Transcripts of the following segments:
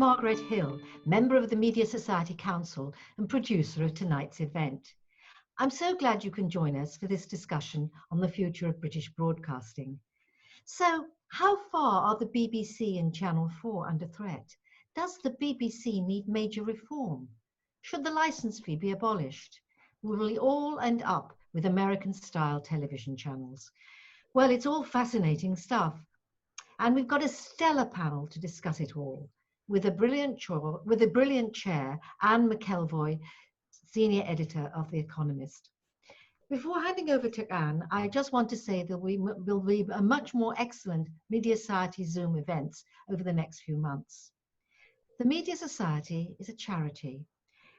Margaret Hill, member of the Media Society Council and producer of tonight's event. I'm so glad you can join us for this discussion on the future of British broadcasting. So, how far are the BBC and Channel 4 under threat? Does the BBC need major reform? Should the licence fee be abolished? Will we all end up with American-style television channels? Well, it's all fascinating stuff. And we've got a stellar panel to discuss it all, with a brilliant chair, Anne McElvoy, senior editor of The Economist. Before handing over to Anne, I just want to say that we will be a much more excellent Media Society Zoom events over the next few months. The Media Society is a charity,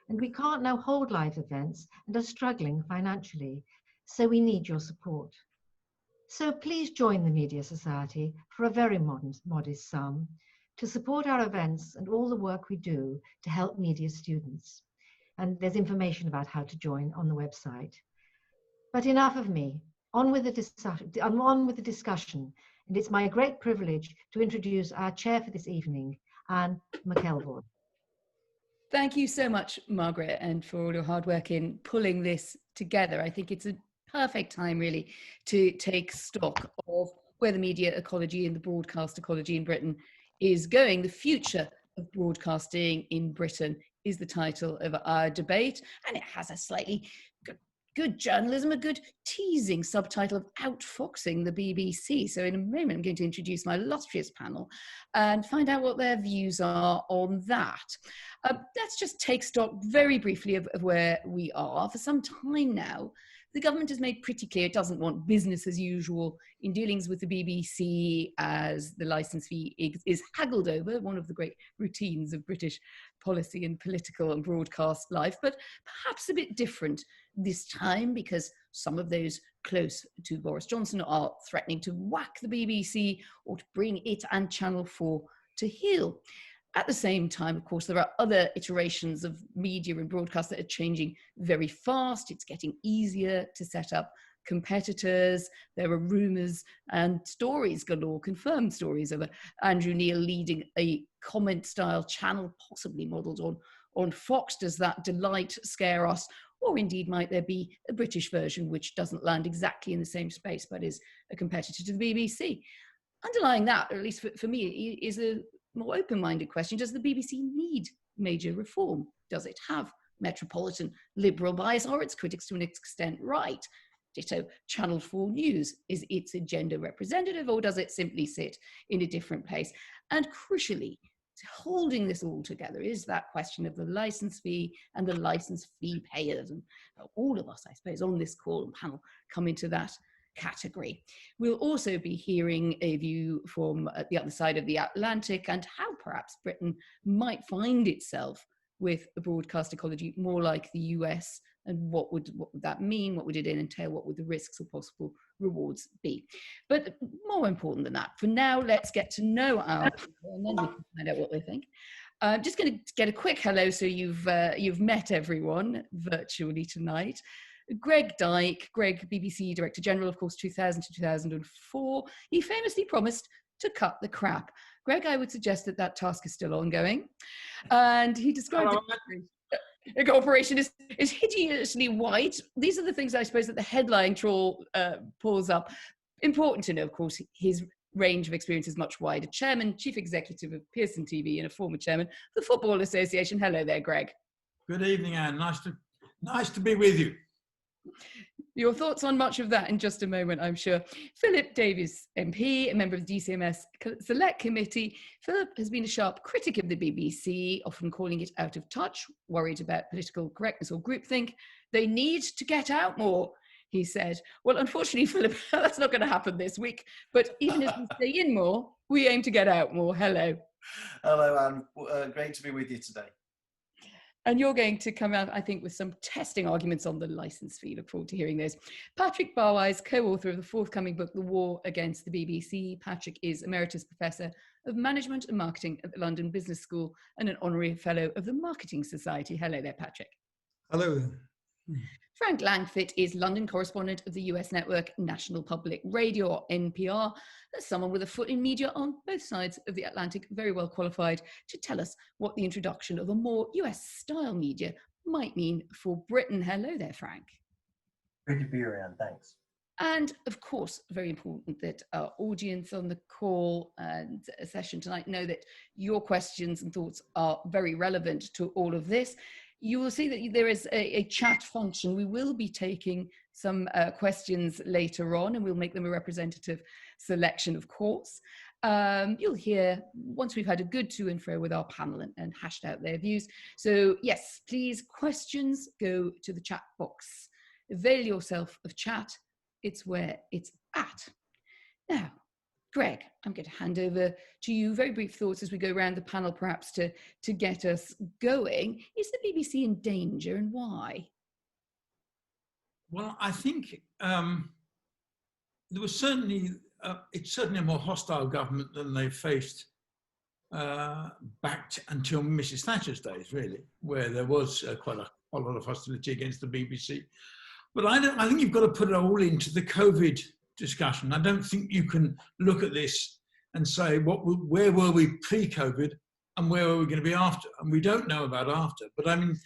and we can't now hold live events and are struggling financially, so we need your support. So please join the Media Society for a very modest sum to support our events and all the work we do to help media students. And there's information about how to join on the website. But enough of me, on with the discussion. And it's my great privilege to introduce our chair for this evening, Anne McElvoy. Thank you so much, Margaret, and for all your hard work in pulling this together. I think it's a perfect time really to take stock of where the media ecology and the broadcast ecology in Britain is going. The future of broadcasting in Britain is the title of our debate, and it has a slightly good journalism, a good teasing subtitle of Outfoxing the BBC. So in a moment, I'm going to introduce my illustrious panel and find out what their views are on that. Let's just take stock very briefly of where we are. For some time now, the government has made pretty clear it doesn't want business as usual in dealings with the BBC as the licence fee is haggled over, one of the great routines of British policy and political and broadcast life, but perhaps a bit different this time because some of those close to Boris Johnson are threatening to whack the BBC or to bring it and Channel 4 to heel. At the same time, of course, there are other iterations of media and broadcast that are changing very fast. It's getting easier to set up competitors. There are rumours and stories galore, confirmed stories of Andrew Neil leading a comment-style channel, possibly modelled on Fox. Does that delight scare us? Or indeed, might there be a British version which doesn't land exactly in the same space, but is a competitor to the BBC? Underlying that, or at least for me, is a more open-minded question. Does the BBC need major reform? Does it have metropolitan liberal bias? Are its critics to an extent right? Ditto Channel 4 News. Is its agenda representative, or does it simply sit in a different place? And crucially, holding this all together is that question of the licence fee and the licence fee payers. And all of us, I suppose, on this call and panel come into that category. We'll also be hearing a view from the other side of the Atlantic and how perhaps Britain might find itself with a broadcast ecology more like the US, and what would that mean? What would it entail? What would the risks or possible rewards be? But more important than that, for now, let's get to know our people and then we can find out what they think. Just going to get a quick hello so you've met everyone virtually tonight. Greg Dyke, BBC Director General, of course, 2000 to 2004. He famously promised to cut the crap. Greg, I would suggest that task is still ongoing. And he described the operation is hideously white. These are the things, I suppose, that the headline trawl pulls up. Important to know, of course, his range of experience is much wider. Chairman, Chief Executive of Pearson TV and a former Chairman of the Football Association. Hello there, Greg. Good evening, Anne. Nice to be with you. Your thoughts on much of that in just a moment, I'm sure. Philip Davies, MP, a member of the DCMS Select Committee. Philip has been a sharp critic of the BBC, often calling it out of touch, worried about political correctness or groupthink. They need to get out more, he said. Well, unfortunately, Philip, that's not going to happen this week. But even as we stay in more, we aim to get out more. Hello. Hello, Anne. Great to be with you today. And you're going to come out, I think, with some testing arguments on the licence fee. Look forward to hearing those. Patrick Barwise, co-author of the forthcoming book, The War Against the BBC. Patrick is Emeritus Professor of Management and Marketing at the London Business School and an Honorary Fellow of the Marketing Society. Hello there, Patrick. Hello. Frank Langfit is London correspondent of the US network National Public Radio, or NPR. That's someone with a foot in media on both sides of the Atlantic, very well qualified to tell us what the introduction of a more US-style media might mean for Britain. Hello there, Frank. Great to be here, Anne. Thanks. And of course, very important that our audience on the call and session tonight know that your questions and thoughts are very relevant to all of this. You will see that there is a chat function. We will be taking some questions later on, and we'll make them a representative selection, of course. You'll hear once we've had a good to and fro with our panel and hashed out their views. So yes, please, questions go to the chat box. Avail yourself of chat. It's where it's at. Now, Greg, I'm going to hand over to you. Very brief thoughts as we go around the panel, perhaps to get us going. Is the BBC in danger, and why? Well, I think there was certainly, it's certainly a more hostile government than they faced back until Mrs. Thatcher's days, really, where there was quite a lot of hostility against the BBC. But I think you've got to put it all into the COVID discussion. I don't think you can look at this and say, where were we pre-COVID and where are we going to be after? And we don't know about after. But I mean,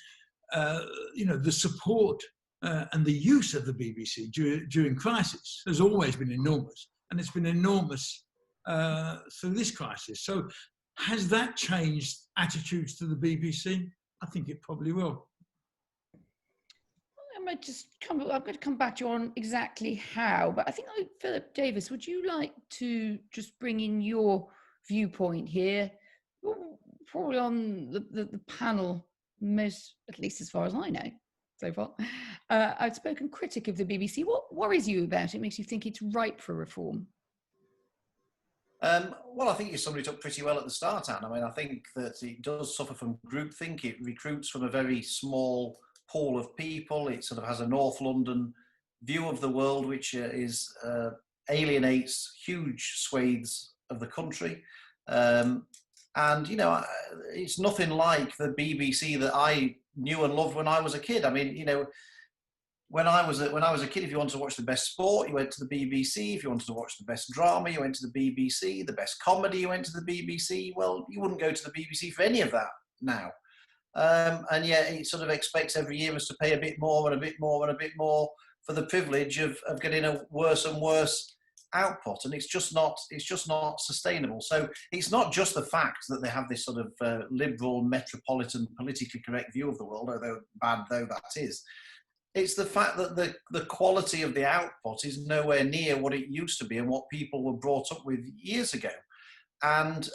the support and the use of the BBC during crisis has always been enormous. And it's been enormous through this crisis. So has that changed attitudes to the BBC? I think it probably will. I'm going to come back to you on exactly how, but I think, Philip Davis, would you like to just bring in your viewpoint here? Probably on the panel, most, at least as far as I know so far, outspoken critic of the BBC. What worries you about it? Makes you think it's ripe for reform? Well, I think you summed it up pretty well at the start, Anne. I mean, I think that it does suffer from groupthink. It recruits from a very small pool of people. It sort of has a North London view of the world, which alienates huge swathes of the country. And, you know, it's nothing like the BBC that I knew and loved when I was a kid. I mean, you know, when I was a kid, if you wanted to watch the best sport, you went to the BBC. If you wanted to watch the best drama, you went to the BBC. The best comedy, you went to the BBC. Well, you wouldn't go to the BBC for any of that now. And yet it sort of expects every year us to pay a bit more and a bit more and a bit more for the privilege of getting a worse and worse output. And it's just not sustainable. So it's not just the fact that they have this sort of liberal, metropolitan, politically correct view of the world, although bad though that is. It's the fact that the quality of the output is nowhere near what it used to be and what people were brought up with years ago. And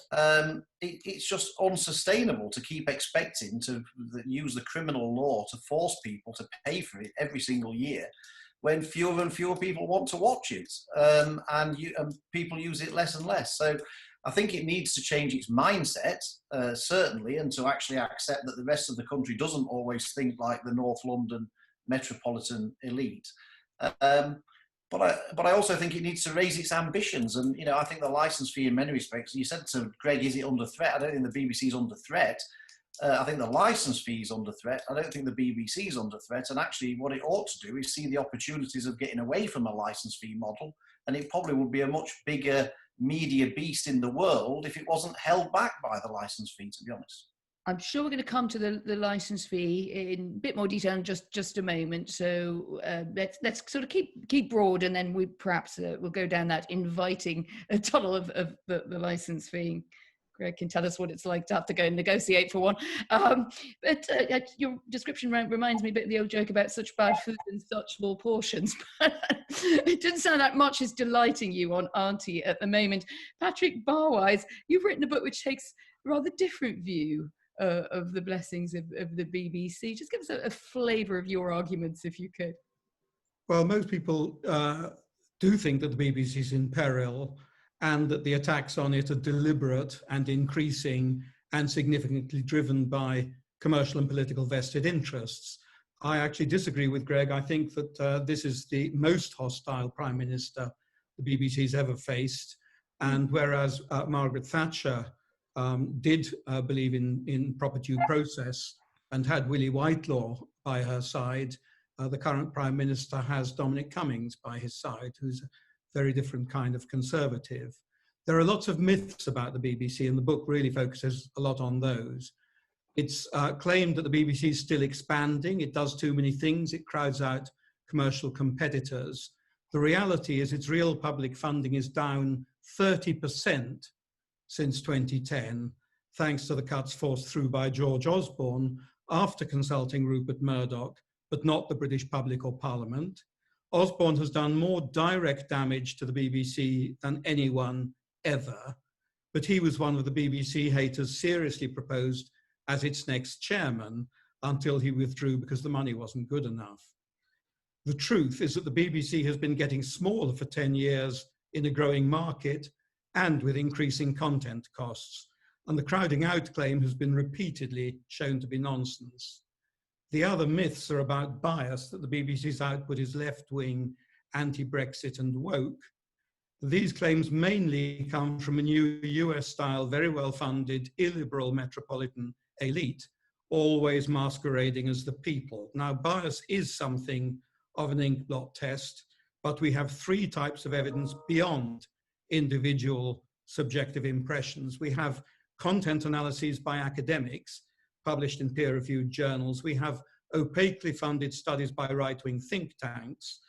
it's just unsustainable to keep expecting to use the criminal law to force people to pay for it every single year when fewer and fewer people want to watch it, and people use it less and less. So I think it needs to change its mindset, certainly, and to actually accept that the rest of the country doesn't always think like the North London metropolitan elite. But I also think it needs to raise its ambitions. And, you know, I think the licence fee in many respects, you said to Greg, is it under threat? I don't think the BBC is under threat. I think the licence fee is under threat. I don't think the BBC is under threat. And actually what it ought to do is see the opportunities of getting away from a licence fee model. And it probably would be a much bigger media beast in the world if it wasn't held back by the licence fee, to be honest. I'm sure we're going to come to the license fee in a bit more detail in just a moment. So let's sort of keep broad, and then we perhaps we'll go down that inviting tunnel of the license fee. Greg can tell us what it's like to have to go and negotiate for one. But your description reminds me a bit of the old joke about such bad food in such small portions. It doesn't sound like much is delighting you on Auntie at the moment. Patrick Barwise, you've written a book which takes a rather different view of the blessings of the BBC. Just give us a flavour of your arguments, if you could. Well, most people do think that the BBC is in peril and that the attacks on it are deliberate and increasing and significantly driven by commercial and political vested interests. I actually disagree with Greg. I think that this is the most hostile Prime Minister the BBC's ever faced. And whereas Margaret Thatcher did believe in proper due process and had Willie Whitelaw by her side, the current Prime Minister has Dominic Cummings by his side, who's a very different kind of conservative. There are lots of myths about the BBC, and the book really focuses a lot on those. It's claimed that the BBC is still expanding. It does too many things. It crowds out commercial competitors. The reality is its real public funding is down 30% since 2010, thanks to the cuts forced through by George Osborne after consulting Rupert Murdoch, but not the British public or Parliament. Osborne has done more direct damage to the BBC than anyone ever, but he was one of the BBC haters seriously proposed as its next chairman until he withdrew because the money wasn't good enough. The truth is that the BBC has been getting smaller for 10 years in a growing market and with increasing content costs, and the crowding out claim has been repeatedly shown to be nonsense. The other myths are about bias, that the BBC's output is left-wing, anti-Brexit and woke. These claims mainly come from a new US-style, very well-funded, illiberal metropolitan elite, always masquerading as the people. Now, bias is something of an inkblot test, but we have three types of evidence beyond individual subjective impressions. We have content analyses by academics published in peer-reviewed journals. We have opaquely funded studies by right-wing think tanks,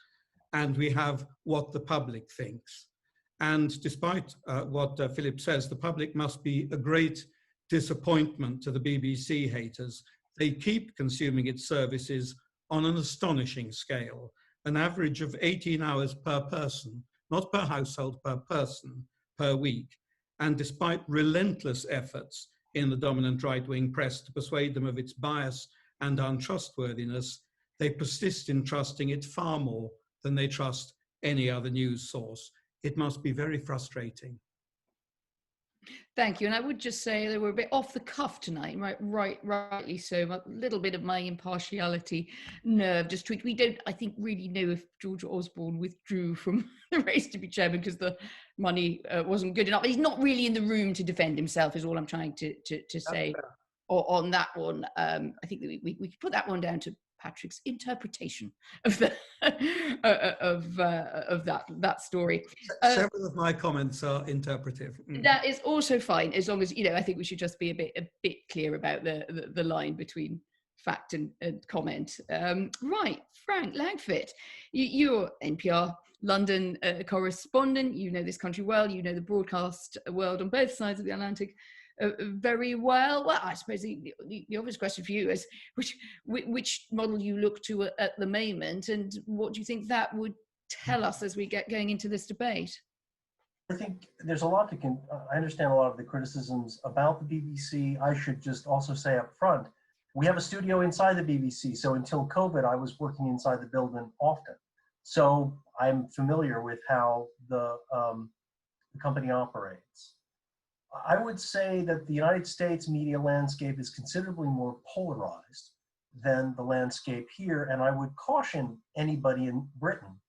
and we have what the public thinks. And despite what Philip says, the public must be a great disappointment to the BBC haters. They keep consuming its services on an astonishing scale, an average of 18 hours per person, not per household, per person, per week. And despite relentless efforts in the dominant right-wing press to persuade them of its bias and untrustworthiness, they persist in trusting it far more than they trust any other news source. It must be very frustrating. Thank you. And I would just say they were a bit off the cuff tonight, rightly so. A little bit of my impartiality nerve just tweaked. We don't, I think, really know if George Osborne withdrew from the race to be chairman because the money wasn't good enough. He's not really in the room to defend himself, is all I'm trying to say on that one. I think that we could put that one down to Patrick's interpretation of the of that story. Several of my comments are interpretive. That is also fine, as long as, you know, I think we should just be a bit clear about the line between fact and comment. Right, Frank Langford, you're NPR London correspondent. You know this country well. You know the broadcast world on both sides of the Atlantic very well. Well, I suppose the obvious question for you is which model you look to at the moment, and what do you think that would tell us as we get going into this debate? I think there's a lot I understand a lot of the criticisms about the BBC. I should just also say up front, we have a studio inside the BBC. So until COVID, I was working inside the building often. So I'm familiar with how the company operates. I would say that the United States media landscape is considerably more polarized than the landscape here. And I would caution anybody in Britain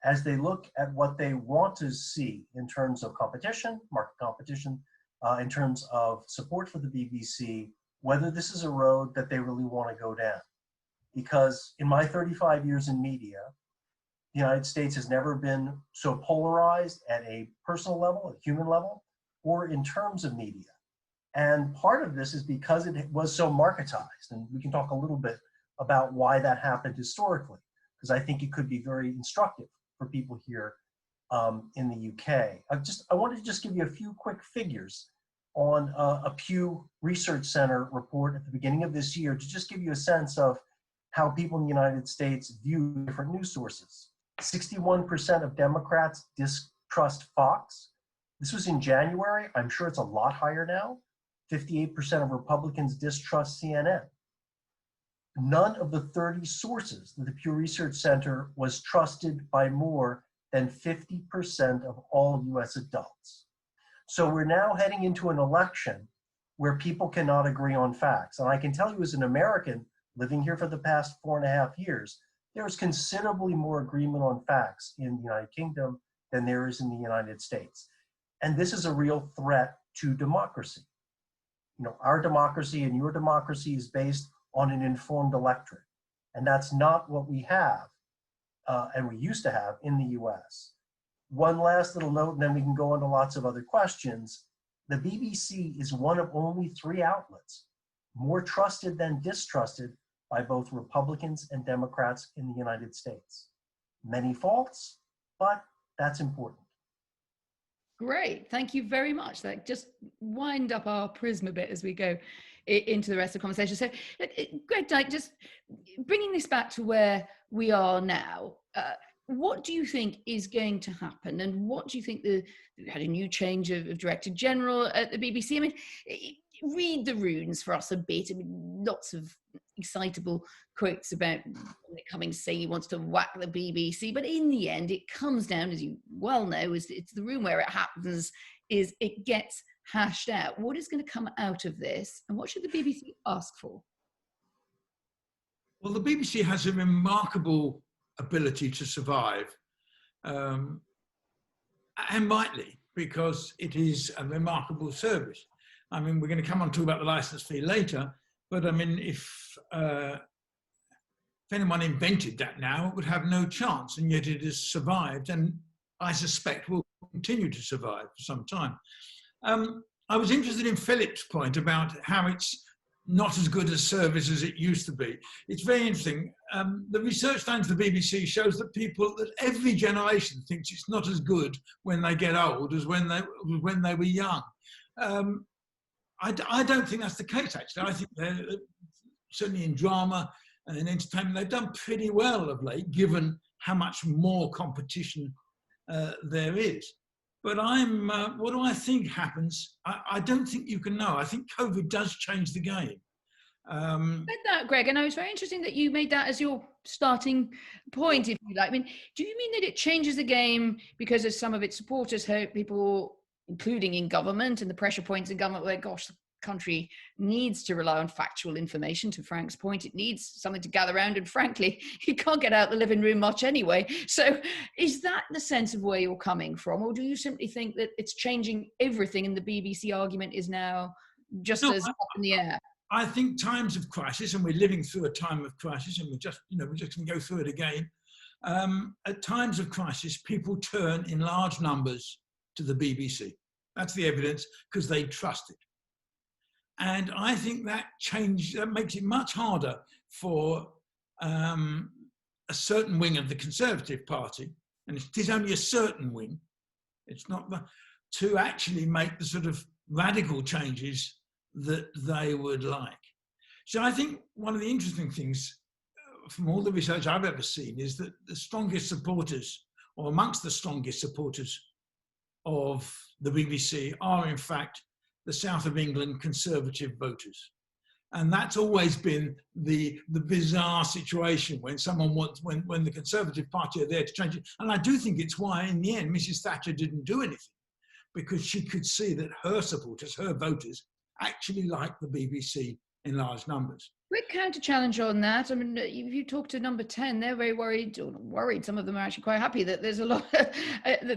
as they look at what they want to see in terms of competition, market competition, in terms of support for the BBC, whether this is a road that they really want to go down. Because in my 35 years in media, the United States has never been so polarized at a personal level, a human level, or in terms of media. And part of this is because it was so marketized. And we can talk a little bit about why that happened historically, because I think it could be very instructive for people here in the UK. I wanted to just give you a few quick figures on a Pew Research Center report at the beginning of this year to just give you a sense of how people in the United States view different news sources. 61% of Democrats distrust Fox. This was in January. I'm sure it's a lot higher now. 58% of Republicans distrust CNN. None of the 30 sources that the Pew Research Center was trusted by more than 50% of all US adults. So we're now heading into an election where people cannot agree on facts. And I can tell you as an American living here for the past 4.5 years, there's considerably more agreement on facts in the United Kingdom than there is in the United States. And this is a real threat to democracy. You know, our democracy and your democracy is based on an informed electorate. And that's not what we have, and we used to have in the US. One last little note, and then we can go on to lots of other questions. The BBC is one of only 3 outlets more trusted than distrusted by both Republicans and Democrats in the United States. Many faults, but that's important. Great, thank you very much. That just wind up our prism a bit as we go into the rest of the conversation. So, Greg Dyke, just bringing this back to where we are now, what do you think is going to happen? And what do you think we had a new change of Director General at the BBC? I mean, read the runes for us a bit. I mean, lots of excitable quotes about Cummings saying he wants to whack the BBC, but in the end, it comes down, as you well know, it's the room where it happens, is it gets hashed out. What is going to come out of this, and what should the BBC ask for? Well, the BBC has a remarkable ability to survive, and rightly, because it is a remarkable service. I mean, we're going to come on to talk about the licence fee later, but I mean, if anyone invented that now, it would have no chance, and yet it has survived, and I suspect will continue to survive for some time. I was interested in Philip's point about how it's not as good a service as it used to be. It's very interesting. The research done to the BBC shows that every generation thinks it's not as good when they get old as when they were young. I don't think that's the case, actually. I think they're certainly in drama and in entertainment, they've done pretty well of late, given how much more competition there is. But what do I think happens? I don't think you can know. I think COVID does change the game. Said that, Greg, and I was very interesting that you made that as your starting point, if you like. I mean, do you mean that it changes the game because as some of its supporters hope, people, including in government and the pressure points in government, where, gosh, the country needs to rely on factual information, to Frank's point, it needs something to gather around, and frankly, you can't get out the living room much anyway. So is that the sense of where you're coming from, or do you simply think that it's changing everything and the BBC argument is now just as up in the air? I think times of crisis, and we're living through a time of crisis, and we're just going to go through it again. At times of crisis, people turn in large numbers to the BBC. That's the evidence, because they trust it. And I think that makes it much harder for a certain wing of the Conservative Party, and it is only a certain wing, it's not to actually make the sort of radical changes that they would like. So I think one of the interesting things from all the research I've ever seen is that the strongest supporters, or amongst the strongest supporters of the BBC, are in fact the South of England Conservative voters. And that's always been the bizarre situation when when the Conservative Party are there to change it. And I do think it's why, in the end, Mrs. Thatcher didn't do anything, because she could see that her supporters, her voters, actually like the BBC in large numbers. Quick counter challenge on that. I mean, if you talk to number 10, they're very worried, or not worried, some of them are actually quite happy that there's a lot of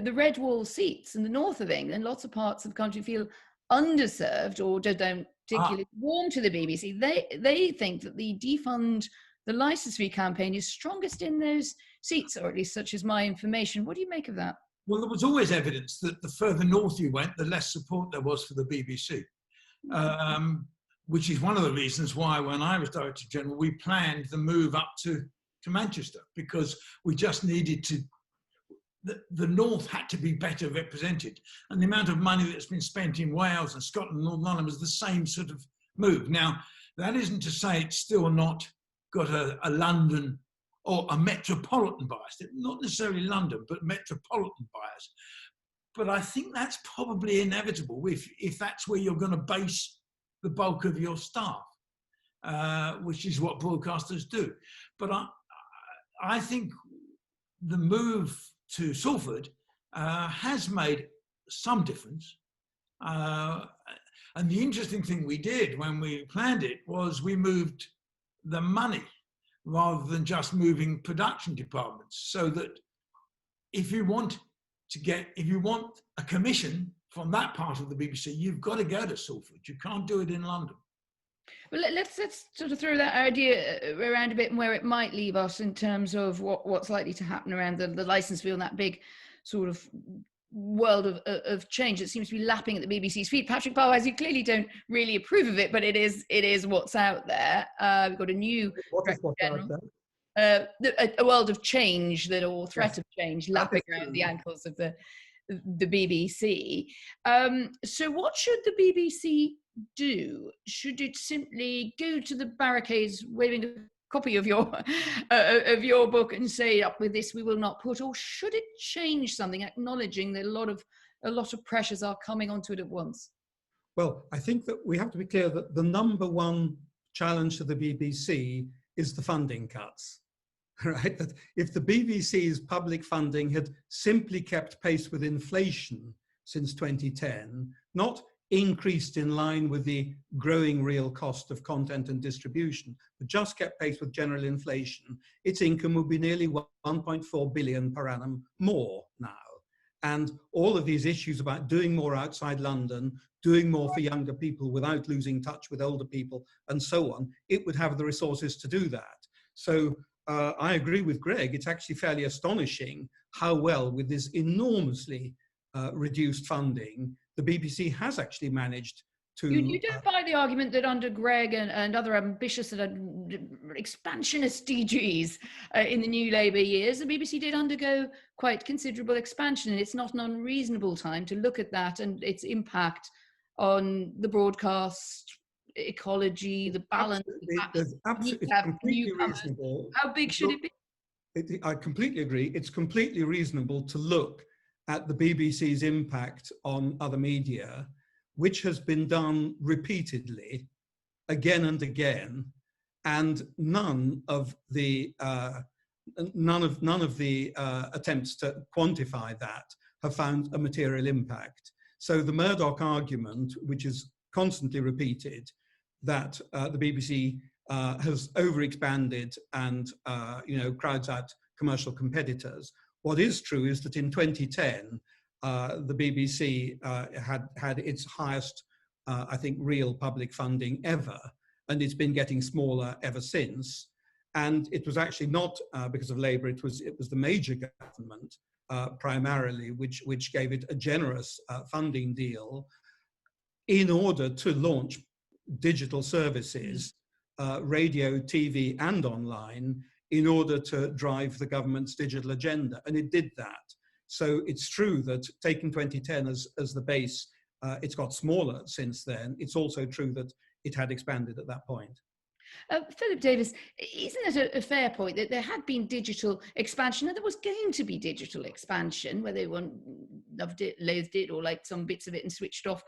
the red wall seats in the north of England. Lots of parts of the country feel underserved or don't particularly warm to the BBC. They think that the defund the licence fee campaign is strongest in those seats, or at least such is my information. What do you make of that? Well, there was always evidence that the further north you went, the less support there was for the BBC. Which is one of the reasons why, when I was Director General, we planned the move up to Manchester, because we just needed to, the North had to be better represented. And the amount of money that's been spent in Wales and Scotland and Northern Ireland was the same sort of move. Now, that isn't to say it's still not got a London or a metropolitan bias, not necessarily London, but metropolitan bias. But I think that's probably inevitable if that's where you're going to base the bulk of your staff, which is what broadcasters do. But I think the move to Salford has made some difference. And the interesting thing we did when we planned it was we moved the money rather than just moving production departments, so that if you want a commission from that part of the BBC, you've got to go to Salford. You can't do it in London. Well, let's sort of throw that idea around a bit and where it might leave us in terms of what's likely to happen around the license fee and that big sort of world of change that seems to be lapping at the BBC's feet. Patrick Powers, you clearly don't really approve of it, but it is what's out there. We've got a new Director General. A world of change or threat of change lapping around the ankles of the BBC. So what should the BBC do? Should it simply go to the barricades waving a copy of your book and say, up with this we will not put, or should it change something, acknowledging that a lot of pressures are coming onto it at once? Well, I think that we have to be clear that the number one challenge to the BBC is the funding cuts. Right? That if the BBC's public funding had simply kept pace with inflation since 2010, not increased in line with the growing real cost of content and distribution, but just kept pace with general inflation, its income would be nearly 1.4 billion per annum more now. And all of these issues about doing more outside London, doing more for younger people without losing touch with older people, and so on, it would have the resources to do that. So I agree with Greg. It's actually fairly astonishing how well, with this enormously reduced funding, the BBC has actually managed to... You don't buy the argument that under Greg and other ambitious expansionist DGs in the New Labour years, the BBC did undergo quite considerable expansion, and it's not an unreasonable time to look at that and its impact on the broadcast ecology, the balance. It's completely reasonable. How big should it be? I completely agree. It's completely reasonable to look at the BBC's impact on other media, which has been done repeatedly, again and again, and none of the attempts to quantify that have found a material impact. So the Murdoch argument, which is constantly repeated, that the BBC has overexpanded and crowds out commercial competitors. What is true is that in 2010, the BBC had its highest, I think, real public funding ever, and it's been getting smaller ever since. And it was actually not because of Labour; it was the major government primarily which gave it a generous funding deal in order to launch digital services, radio, TV, and online, in order to drive the government's digital agenda. And it did that. So it's true that taking 2010 as the base, it's got smaller since then. It's also true that it had expanded at that point. Philip Davis, isn't it a fair point that there had been digital expansion and there was going to be digital expansion, whether everyone loved it, loathed it, or liked some bits of it and switched off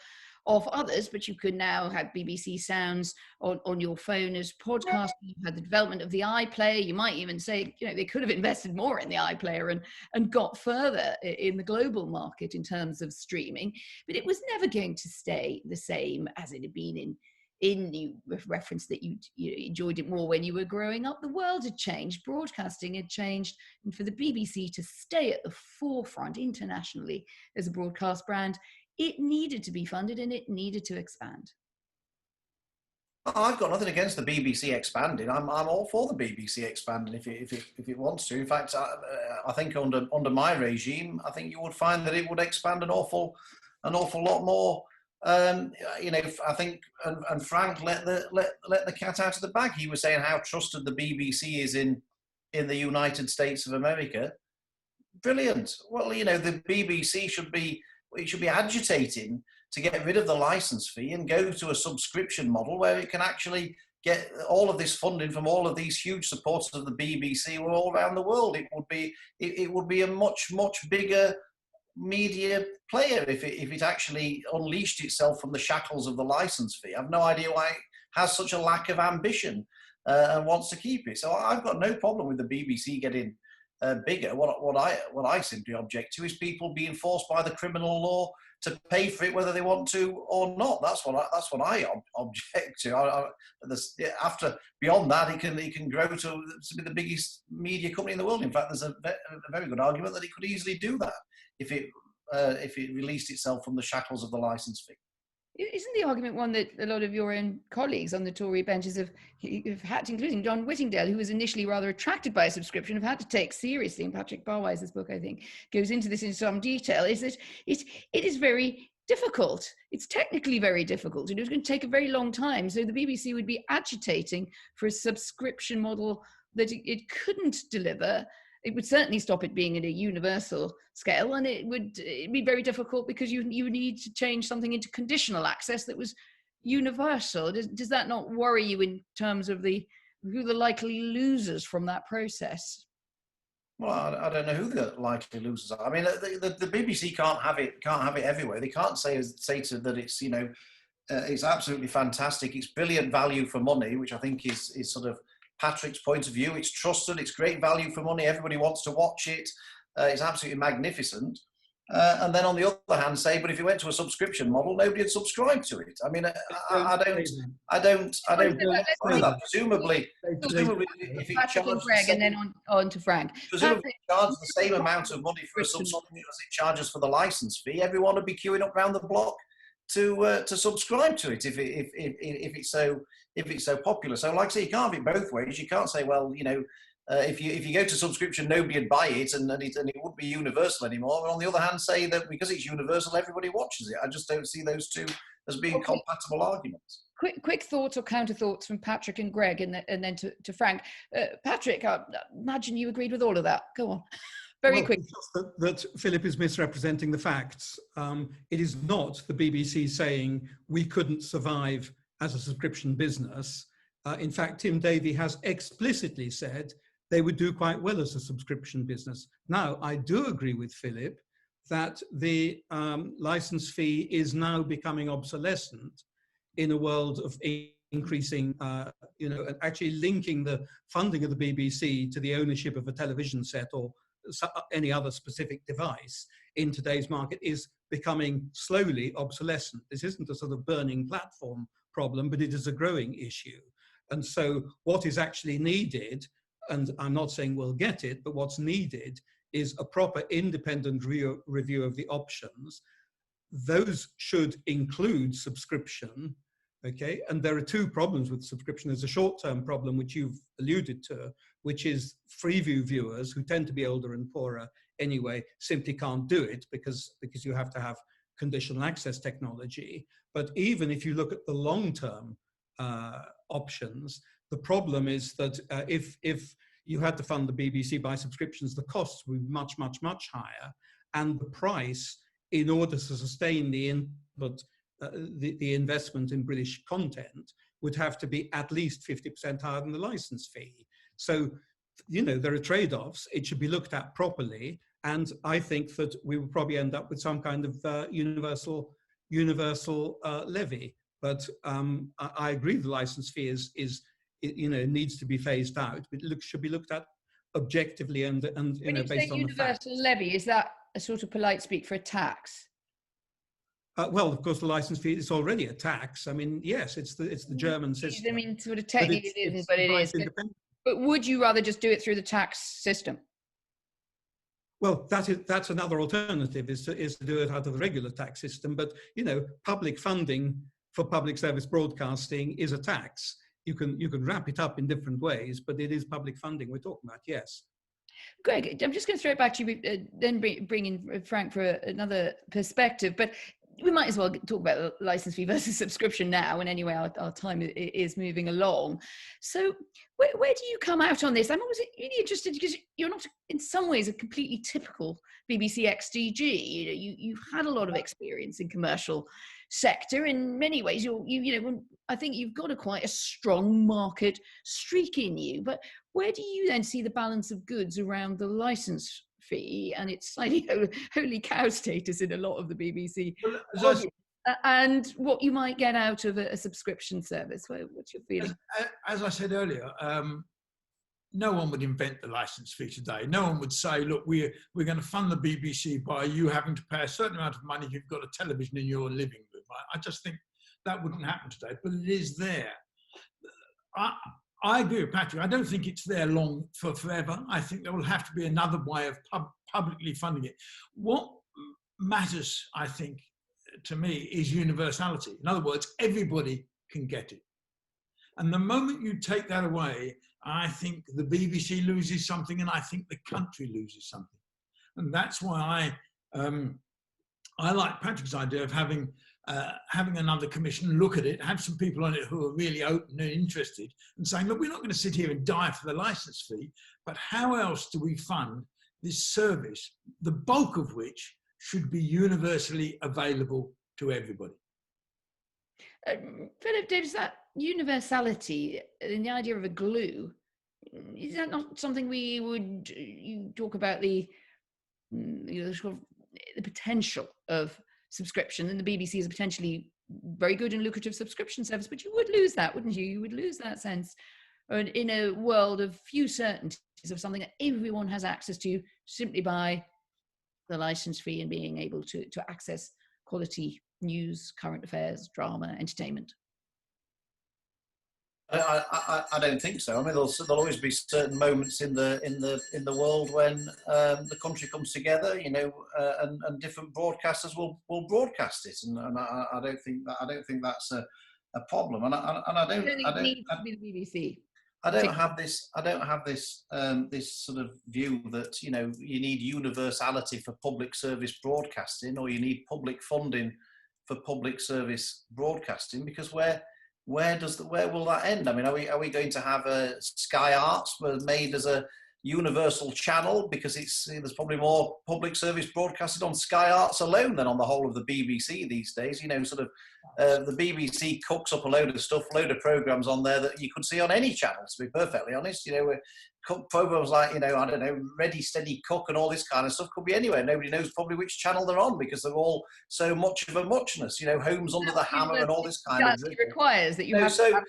others, but you could now have BBC Sounds on your phone as podcasting. You had the development of the iPlayer. You might even say, they could have invested more in the iPlayer and got further in the global market in terms of streaming, but it was never going to stay the same as it had been in you reference that you enjoyed it more when you were growing up. The world had changed, broadcasting had changed, and for the BBC to stay at the forefront internationally as a broadcast brand, it needed to be funded and it needed to expand. I've got nothing against the BBC expanding. I'm all for the BBC expanding if it wants to. In fact, I think under my regime, I think you would find that it would expand an awful lot more. I think, and Frank let the cat out of the bag. He was saying how trusted the BBC is in the United States of America. Brilliant. Well, the BBC should be agitating to get rid of the license fee and go to a subscription model where it can actually get all of this funding from all of these huge supporters of the BBC all around the world. It would be a much bigger media player if it actually unleashed itself from the shackles of the license fee. I've no idea why it has such a lack of ambition and wants to keep it. So I've got no problem with the BBC getting bigger. What I simply object to is people being forced by the criminal law to pay for it whether they want to or not. That's what I object to. Beyond that, it can grow to be the biggest media company in the world. In fact, there's a very good argument that it could easily do that if it released itself from the shackles of the license fee. Isn't the argument one that a lot of your own colleagues on the Tory benches have had to, including John Whittingdale, who was initially rather attracted by a subscription, have had to take seriously, and Patrick Barwise's book, I think, goes into this in some detail, is that it is very difficult. It's technically very difficult, and it's going to take a very long time. So the BBC would be agitating for a subscription model that it couldn't deliver. It would certainly stop it being at a universal scale, and it'd be very difficult because you need to change something into conditional access that was universal. Does that not worry you in terms of who the likely losers from that process? Well, I don't know who the likely losers are. I mean, the BBC can't have it everywhere. They can't say that it's, you know, it's absolutely fantastic. It's brilliant value for money, which I think is sort of Patrick's point of view. It's trusted, it's great value for money, everybody wants to watch it, it's absolutely magnificent. And then on the other hand say, but if you went to a subscription model, nobody would subscribe to it. I mean, I don't follow that. Presumably if it charges Greg and then on to Frank. Presumably it charges the same amount of money for a subscription as it charges for the license fee. Everyone would be queuing up around the block to subscribe to it if it's so popular. So like I say, you can't have it both ways. You can't say, well, you know, if you go to subscription, nobody would buy it and it wouldn't be universal anymore. But on the other hand, say that because it's universal, everybody watches it. I just don't see those two as being compatible arguments. Quick thoughts or counter thoughts from Patrick and Greg, and then to Frank. Patrick, I imagine you agreed with all of that. Go on. Very quick. That Philip is misrepresenting the facts. It is not the BBC saying we couldn't survive as a subscription business. In fact, Tim Davie has explicitly said they would do quite well as a subscription business. Now, I do agree with Philip that the license fee is now becoming obsolescent in a world of increasing, you know, and actually linking the funding of the BBC to the ownership of a television set or any other specific device in today's market is becoming slowly obsolescent. This isn't a sort of burning platform problem, but it is a growing issue. And so what is actually needed, and I'm not saying we'll get it, but what's needed is a proper independent review of the options. Those should include subscription, okay? And there are two problems with subscription. There's a short-term problem, which you've alluded to, which is Freeview viewers, who tend to be older and poorer anyway, simply can't do it because you have to have conditional access technology. But even if you look at the long-term options, the problem is that if you had to fund the BBC by subscriptions, the costs would be much, much, much higher. And the price, in order to sustain the input, the investment in British content, would have to be at least 50% higher than the license fee. So, you know, there are trade-offs. It should be looked at properly. And I think that we will probably end up with some kind of universal levy. But I agree the license fee is you know, needs to be phased out. But it should be looked at objectively and you know, based on the facts. Universal levy, is that a sort of polite speak for a tax? Well, of course, the license fee is already a tax. I mean, yes, it's the German system. I mean, sort of technically it isn't, but it is. But would you rather just do it through the tax system? Well, that's another alternative, is to do it out of the regular tax system. But, you know, public funding for public service broadcasting is a tax. You can wrap it up in different ways, but it is public funding we're talking about, yes. Greg, I'm just going to throw it back to you, then bring in Frank for another perspective. But we might as well talk about the license fee versus subscription now. And anyway, our time is moving along. So where do you come out on this? I'm always really interested because you're not, in some ways, a completely typical BBC XDG. You've had a lot of experience in commercial sector. In many ways, you know, I think you've got quite a strong market streak in you. But where do you then see the balance of goods around the license fee and its slightly holy cow status in a lot of the BBC, and what you might get out of a subscription service? What's your feeling? As I said earlier, no one would invent the license fee today. No one would say, look, we're going to fund the BBC by you having to pay a certain amount of money if you've got a television in your living room. I just think that wouldn't happen today, but it is there. I agree with Patrick. I don't think it's there long for forever. I think there will have to be another way of publicly funding it. What matters, I think, to me, is universality. In other words, everybody can get it. And the moment you take that away, I think the BBC loses something, and I think the country loses something. And that's why I like Patrick's idea of having another commission look at it, have some people on it who are really open and interested, and saying, look, we're not going to sit here and die for the license fee, but how else do we fund this service, the bulk of which should be universally available to everybody? Philip, Davis, that universality and the idea of a glue, is that not something you talk about the sort of the potential of subscription, and the BBC is a potentially very good and lucrative subscription service, but you would lose that, wouldn't you? You would lose that sense in a world of few certainties of something that everyone has access to simply by the license fee and being able to access quality news, current affairs, drama, entertainment. I don't think so. I mean, there'll always be certain moments in the world when the country comes together, and different broadcasters will broadcast it, and I don't think that's a problem. And I don't think it needs to be the BBC. I don't have this this sort of view that you need universality for public service broadcasting, or you need public funding for public service broadcasting, because where will that end? I mean, are we going to have a Sky Arts made as a universal channel, because there's probably more public service broadcasted on Sky Arts alone than on the whole of the BBC these days? The BBC cooks up a load of stuff, load of programs on there that you could see on any channel, to be perfectly honest. Programs like, I don't know, Ready, Steady, Cook and all this kind of stuff could be anywhere. Nobody knows probably which channel they're on, because they're all so much of a muchness, Homes Under the Hammer and all this kind of thing. It requires that you have So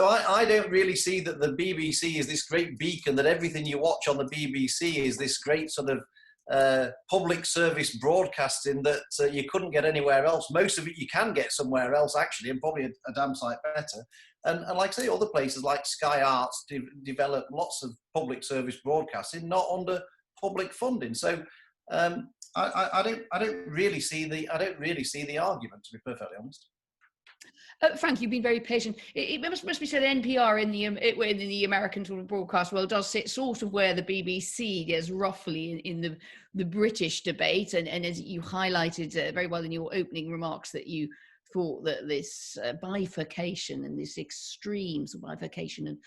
I don't really see that the BBC is this great beacon, that everything you watch on the BBC is this great sort of public service broadcasting that you couldn't get anywhere else. Most of it you can get somewhere else, actually, and probably a damn sight better. And like I say, other places like Sky Arts develop lots of public service broadcasting, not under public funding. So I don't really see the argument, to be perfectly honest. Frank, you've been very patient. It must be said NPR in the American sort of broadcast world does sit sort of where the BBC is roughly in the British debate, and as you highlighted very well in your opening remarks, that you thought that this bifurcation and this extremes of bifurcation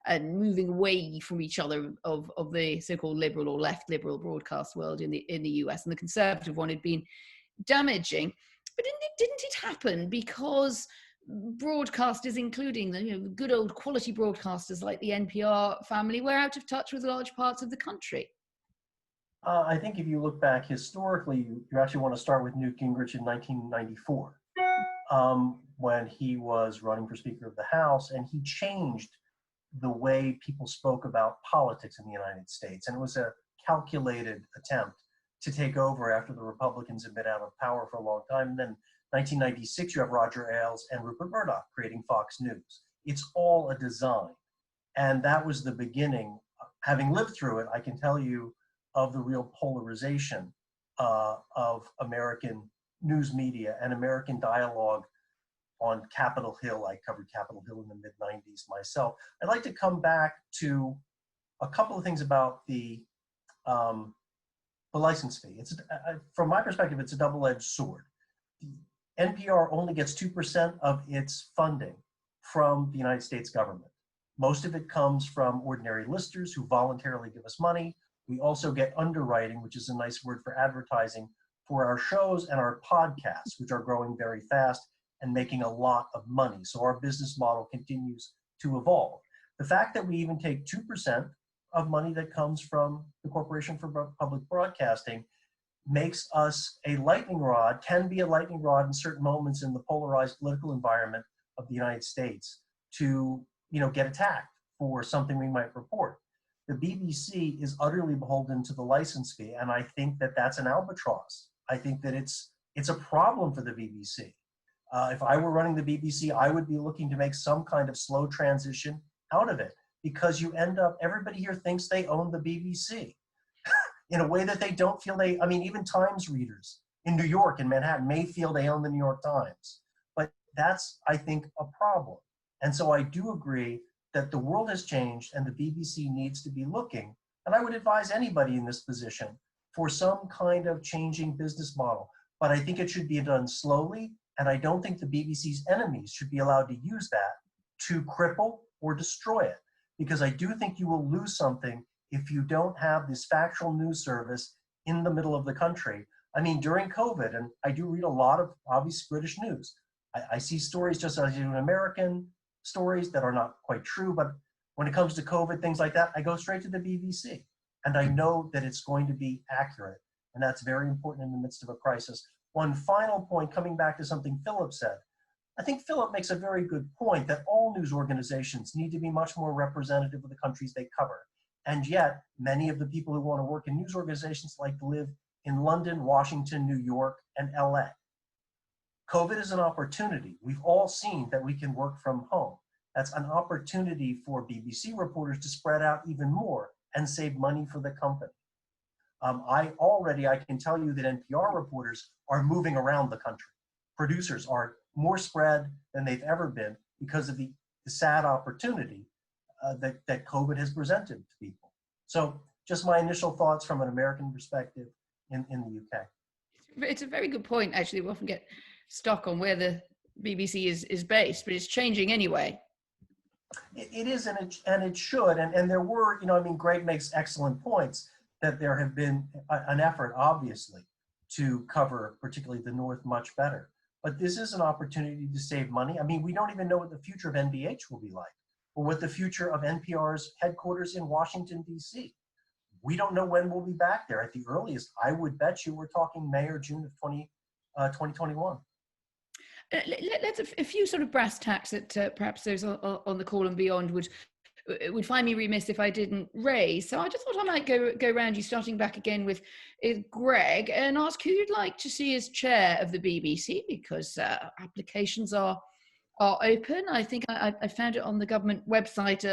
and moving away from each other of the so-called liberal or left liberal broadcast world in the US, and the conservative one had been damaging. But didn't it happen because broadcasters, including the good old quality broadcasters like the NPR family, were out of touch with large parts of the country? I think if you look back historically, you actually want to start with Newt Gingrich in 1994, when he was running for Speaker of the House, and he changed the way people spoke about politics in the United States. And it was a calculated attempt to take over after the Republicans had been out of power for a long time. And then 1996, you have Roger Ailes and Rupert Murdoch creating Fox News. It's all a design. And that was the beginning. Having lived through it, I can tell you of the real polarization of American news media and American dialogue on Capitol Hill. I covered Capitol Hill in the mid-90s myself. I'd like to come back to a couple of things about the license fee. From my perspective, it's a double-edged sword. NPR only gets 2% of its funding from the United States government. Most of it comes from ordinary listeners who voluntarily give us money. We also get underwriting, which is a nice word for advertising, for our shows and our podcasts, which are growing very fast and making a lot of money. So our business model continues to evolve. The fact that we even take 2% of money that comes from the Corporation for Public Broadcasting makes us a lightning rod, can be a lightning rod in certain moments in the polarized political environment of the United States to, get attacked for something we might report. The BBC is utterly beholden to the license fee, and I think that that's an albatross. I think that it's a problem for the BBC. If I were running the BBC, I would be looking to make some kind of slow transition out of it, because you end up, everybody here thinks they own the BBC in a way that they don't feel even Times readers in New York, in Manhattan. Mayfield, they own the New York Times. But that's, I think, a problem. And so I do agree that the world has changed and the BBC needs to be looking. And I would advise anybody in this position for some kind of changing business model. But I think it should be done slowly. And I don't think the BBC's enemies should be allowed to use that to cripple or destroy it. Because I do think you will lose something if you don't have this factual news service in the middle of the country. I mean, during COVID, and I do read a lot of obvious British news. I see stories just as I do in American stories that are not quite true, but when it comes to COVID, things like that, I go straight to the BBC. And I know that it's going to be accurate. And that's very important in the midst of a crisis. One final point, coming back to something Philip said. I think Philip makes a very good point that all news organizations need to be much more representative of the countries they cover. And yet, many of the people who want to work in news organizations like to live in London, Washington, New York, and LA. COVID is an opportunity. We've all seen that we can work from home. That's an opportunity for BBC reporters to spread out even more and save money for the company. I can tell you that NPR reporters are moving around the country. Producers are more spread than they've ever been because of the sad opportunity that COVID has presented to people. So just my initial thoughts from an American perspective in the UK. It's a very good point, actually. We often get stuck on where the BBC is based, but it's changing anyway. It is, and it should. And there were, Greg makes excellent points that there have been an effort, obviously, to cover particularly the North much better. But this is an opportunity to save money. I mean, we don't even know what the future of NBH will be like, or what the future of NPR's headquarters in Washington, D.C. We don't know when we'll be back there. At the earliest, I would bet you we're talking May or June of 2021. Let's a few sort of brass tacks that perhaps those on the call and beyond would find me remiss if I didn't raise. So I just thought I might go around you, starting back again with Greg, and ask who you'd like to see as chair of the BBC, because applications are open. I think I found it on the government website,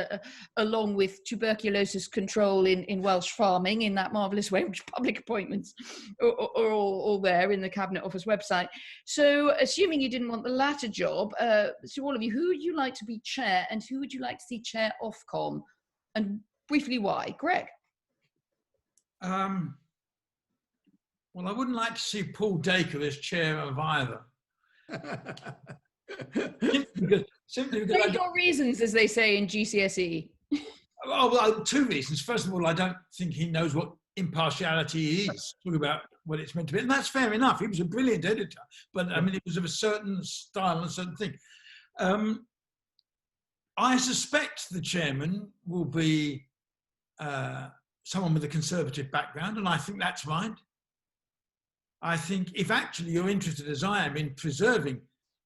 along with tuberculosis control in Welsh farming, in that marvellous way, which public appointments are all there in the Cabinet Office website. So assuming you didn't want the latter job, to all of you, who would you like to be chair, and who would you like to see chair Ofcom? And briefly, why? Greg? Well, I wouldn't like to see Paul Dyke as chair of either. simply because State your reasons, as they say in GCSE. Oh, well, two reasons. First of all, I don't think he knows what impartiality is. Talk about what it's meant to be, and that's fair enough. He was a brilliant editor, but I mean, it was of a certain style and a certain thing. I suspect the chairman will be someone with a conservative background, and I think that's right. I think if actually you're interested, as I am, in preserving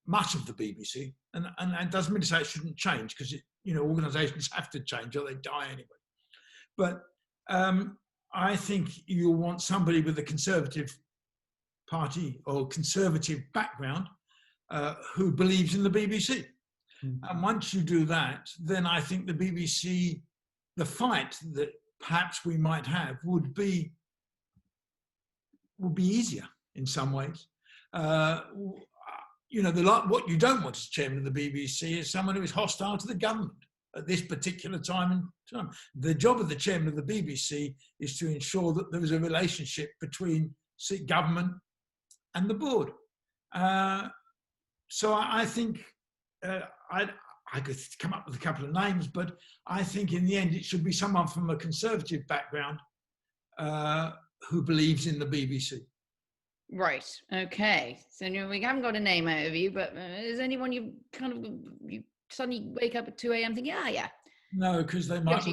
much of the BBC, and it doesn't mean to say it shouldn't change, because organisations have to change or they die anyway. But I think you'll want somebody with a Conservative Party or conservative background who believes in the BBC. And once you do that, then I think the BBC, the fight that perhaps we might have would be easier in some ways. What you don't want as chairman of the BBC is someone who is hostile to the government at this particular time. The job of the chairman of the BBC is to ensure that there is a relationship between government and the board. So I think I could come up with a couple of names, but I think in the end it should be someone from a conservative background who believes in the BBC. Right. Okay. So we haven't got a name out of you, but is anyone you suddenly wake up at 2 a.m. thinking, yeah? No, because they might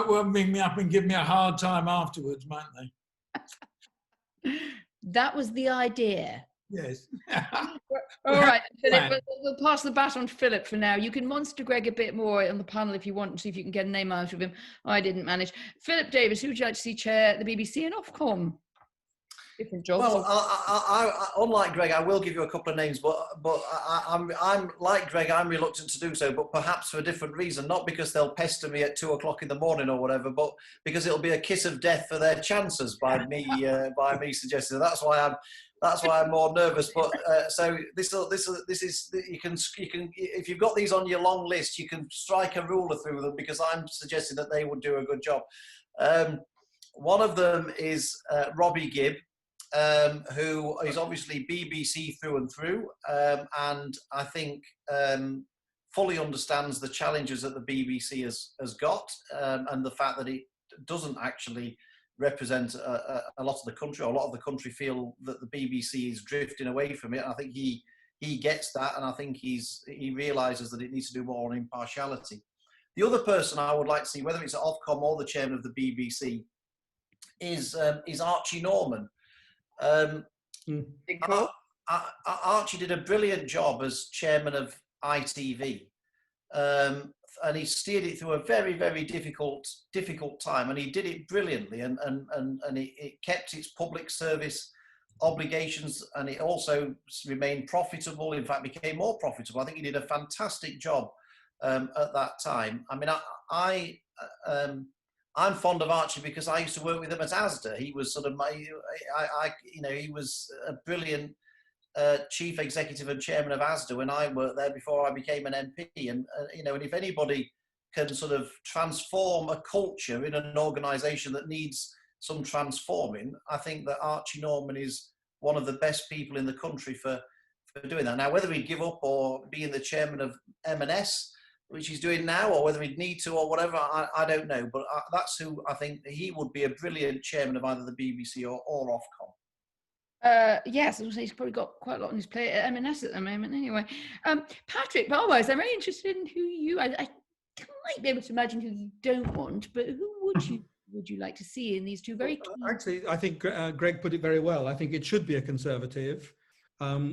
well ring me up and give me a hard time afterwards, mightn't they? That was the idea. Yes. All right, Philip, we'll pass the baton to Philip for now. You can monster Greg a bit more on the panel if you want, and see if you can get a name out of him. I didn't manage. Philip Davis, who would you like to see chair the BBC and Ofcom? Different jobs. Well, I unlike Greg, I will give you a couple of names, but I'm like Greg, I'm reluctant to do so, but perhaps for a different reason, not because they'll pester me at 2 o'clock in the morning or whatever, but because it'll be a kiss of death for their chances by me suggesting. That's why That's why I'm more nervous. But so this is you can if you've got these on your long list, you can strike a ruler through them, because I'm suggesting that they would do a good job. One of them is Robbie Gibb, who is obviously BBC through and through, and I think fully understands the challenges that the BBC has got, and the fact that it doesn't actually represent a lot of the country, or a lot of the country feel that the BBC is drifting away from it. And I think he gets that, and I think he realises that it needs to do more on impartiality. The other person I would like to see, whether it's at Ofcom or the chairman of the BBC, is Archie Norman. Archie did a brilliant job as chairman of ITV, and he steered it through a very, very difficult time, and he did it brilliantly, and it kept its public service obligations, and it also remained profitable. In fact, became more profitable. I think he did a fantastic job at that time. I mean, I'm fond of Archie because I used to work with him at Asda. He was sort of he was a brilliant chief executive and chairman of Asda when I worked there before I became an MP. And and if anybody can sort of transform a culture in an organisation that needs some transforming, I think that Archie Norman is one of the best people in the country for doing that. Now, whether he'd give up or being the chairman of M&S, which he's doing now, or whether he'd need to or whatever, I don't know. But that's who I think he would be a brilliant chairman of either the BBC or Ofcom. Yes, he's probably got quite a lot on his plate at M&S at the moment. Anyway, Patrick Barwise, I'm very interested in who you. I might be able to imagine who you don't want, but who would you like to see in these two very key? Actually, I think Greg put it very well. I think it should be a Conservative,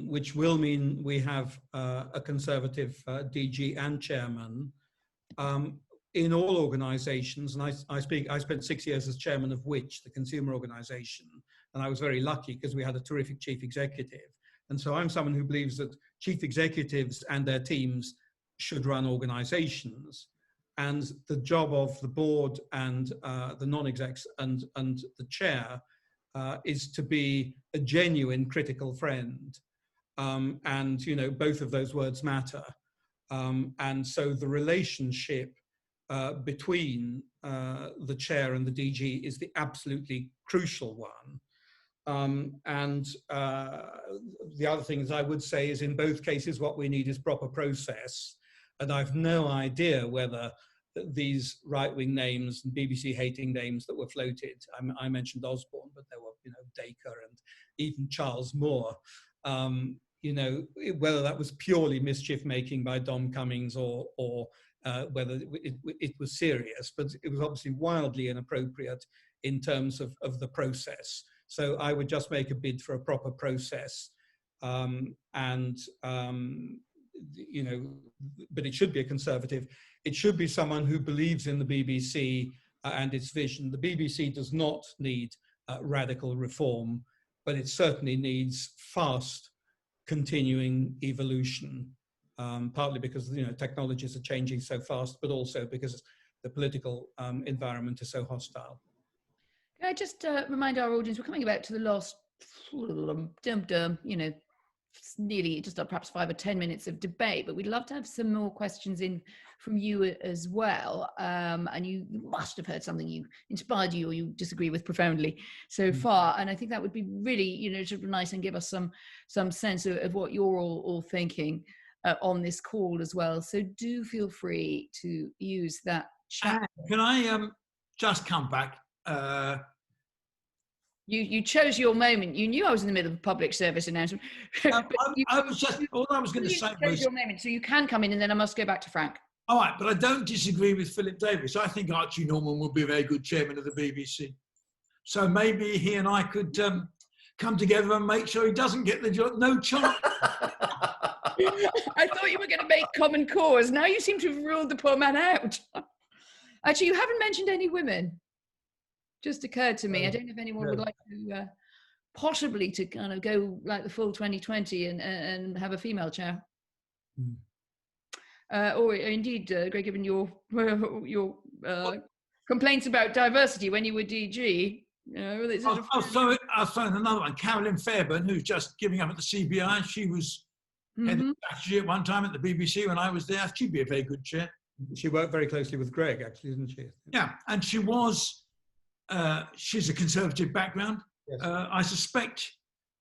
which will mean we have a Conservative DG and chairman in all organisations. And I spent 6 years as chairman of Which, the consumer organisation, and I was very lucky because we had a terrific chief executive. And so I'm someone who believes that chief executives and their teams should run organisations, and the job of the board and the non-execs and the chair is to be a genuine critical friend. And both of those words matter. And so the relationship between the chair and the DG is the absolutely crucial one. And the other things I would say is, in both cases, what we need is proper process. And I've no idea whether these right-wing names and BBC-hating names that were floated, I mentioned Osborne, but there were, Dacre and even Charles Moore, whether that was purely mischief-making by Dom Cummings or whether it was serious, but it was obviously wildly inappropriate in terms of the process. So I would just make a bid for a proper process, but it should be a Conservative. It should be someone who believes in the BBC and its vision. The BBC does not need radical reform, but it certainly needs fast continuing evolution, partly because technologies are changing so fast, but also because the political environment is so hostile. Can I just remind our audience, we're coming about to the last, nearly just perhaps 5 or 10 minutes of debate, but we'd love to have some more questions in from you as well. And you must have heard something inspired you or you disagree with profoundly so far. And I think that would be really, sort of nice and give us some sense of what you're all thinking on this call as well. So do feel free to use that chat. Can I just come back? You chose your moment. You knew I was in the middle of a public service announcement. All I was going to say was your moment, so you can come in, and then I must go back to Frank. All right, but I don't disagree with Philip Davis. I think Archie Norman would be a very good chairman of the BBC. So maybe he and I could come together and make sure he doesn't get the job. No chance. I thought you were going to make common cause. Now you seem to have ruled the poor man out. Actually, you haven't mentioned any women. Just occurred to me. I don't know if anyone would like to possibly to kind of go like the full 2020 and have a female chair. Or indeed, Greg, given your complaints about diversity when you were DG. You know, it's I'll throw in another one. Carolyn Fairbairn, who's just giving up at the CBI. She was head of strategy at one time at the BBC when I was there. She'd be a very good chair. She worked very closely with Greg, actually, didn't she? Yeah, and she was. She's a Conservative background. Yes. I suspect.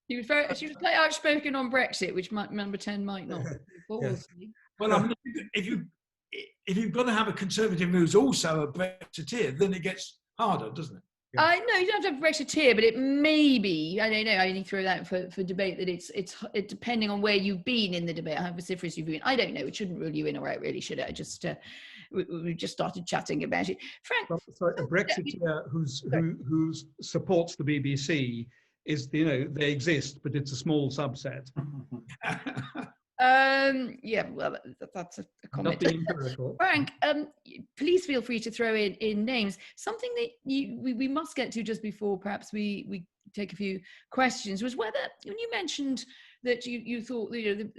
She was quite outspoken on Brexit, which number 10 might not. Yes. Well, I mean, if you've got to have a Conservative who's also a Brexiteer, then it gets harder, doesn't it? No, you don't have to have Brexiteer, but it may be. I don't know. I only throw that for debate that it's depending on where you've been in the debate, how vociferous you've been. I don't know. It shouldn't rule you in or out, really, should it? I just we just started chatting about it. Frank, sorry, a Brexiteer who supports the BBC is, you know, they exist, but it's a small subset. Yeah, well, that's a comment. Not being empirical. Frank, please feel free to throw in names. Something that we must get to just before perhaps we take a few questions was whether, when you mentioned that you thought, you know,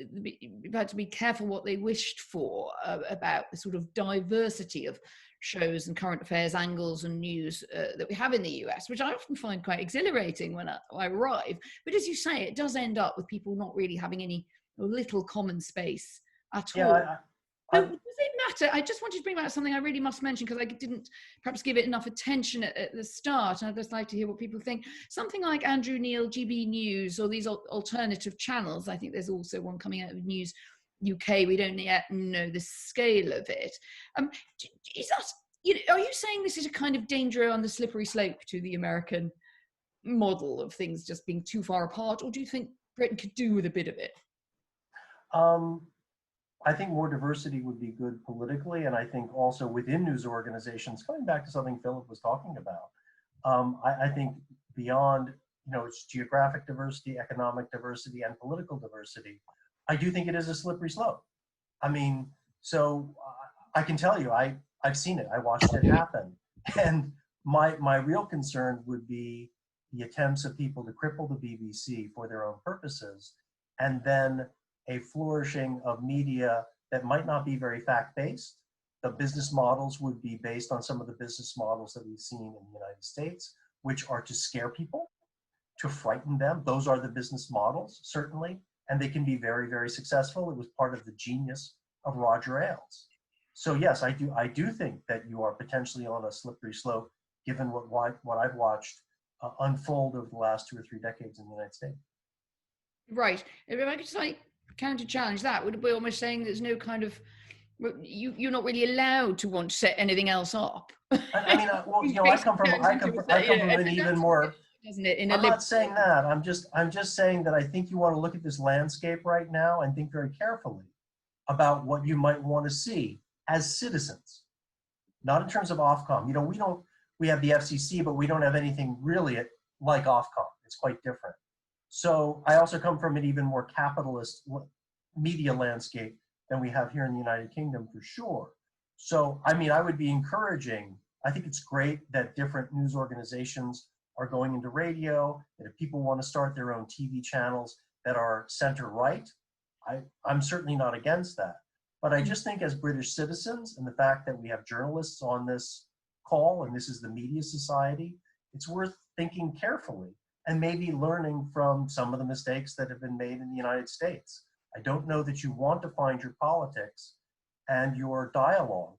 you had to be careful what they wished for about the sort of diversity of shows and current affairs angles and news that we have in the US, which I often find quite exhilarating when I arrive. But as you say, it does end up with people not really having any little common space at all. Does it matter? I just wanted to bring back something I really must mention because I didn't perhaps give it enough attention at the start. And I'd just like to hear what people think. Something like Andrew Neil, GB News, or these alternative channels. I think there's also one coming out of News UK. We don't yet know the scale of it. Is that, are you saying this is a kind of danger on the slippery slope to the American model of things just being too far apart, or do you think Britain could do with a bit of it? I think more diversity would be good politically, and I think also within news organizations, coming back to something Philip was talking about, I think beyond, you know, it's geographic diversity, economic diversity, and political diversity, I do think it is a slippery slope. I mean, so I can tell you, I've seen it, I watched it happen, and my real concern would be the attempts of people to cripple the BBC for their own purposes, and then a flourishing of media that might not be very fact-based. The business models would be based on some of the business models that we've seen in the United States, which are to scare people, to frighten them. Those are the business models, certainly, and they can be very, very successful. It was part of the genius of Roger Ailes. So yes, I do think that you are potentially on a slippery slope, given what I've watched unfold over the last 2 or 3 decades in the United States. Right. If I could just counter-challenge that, would it be almost saying there's no kind of, you're not really allowed to want to set anything else up? I mean, well, you know, I come from an even more, doesn't it? I'm not saying that, I'm just saying that I think you want to look at this landscape right now and think very carefully about what you might want to see as citizens, not in terms of Ofcom. You know, we have the FCC, but we don't have anything really like Ofcom. It's quite different. So I also come from an even more capitalist media landscape than we have here in the United Kingdom, for sure. So, I mean, I would be encouraging, I think it's great that different news organizations are going into radio, that if people want to start their own TV channels that are center-right, I'm certainly not against that. But I just think as British citizens, and the fact that we have journalists on this call, and this is the media society, it's worth thinking carefully and maybe learning from some of the mistakes that have been made in the United States. I don't know that you want to find your politics and your dialogue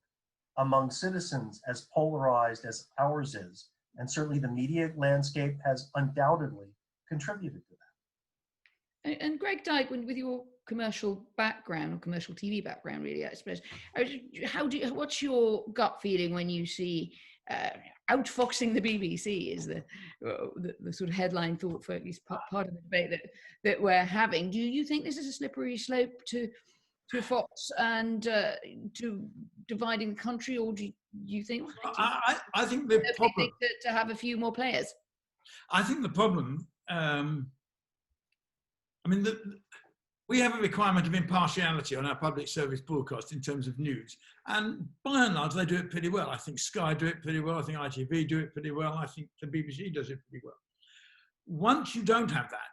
among citizens as polarized as ours is. And certainly the media landscape has undoubtedly contributed to that. And Greg Dyke, with your commercial background, or commercial TV background really, I suppose, what's your gut feeling when you see outfoxing the BBC is the sort of headline thought for at least part of the debate that we're having. Do you think this is a slippery slope to Fox and to dividing the country, or do you think? I think the problem to have a few more players. I think the problem. I mean, we have a requirement of impartiality on our public service broadcast in terms of news. And by and large, they do it pretty well. I think Sky do it pretty well. I think ITV do it pretty well. I think the BBC does it pretty well. Once you don't have that,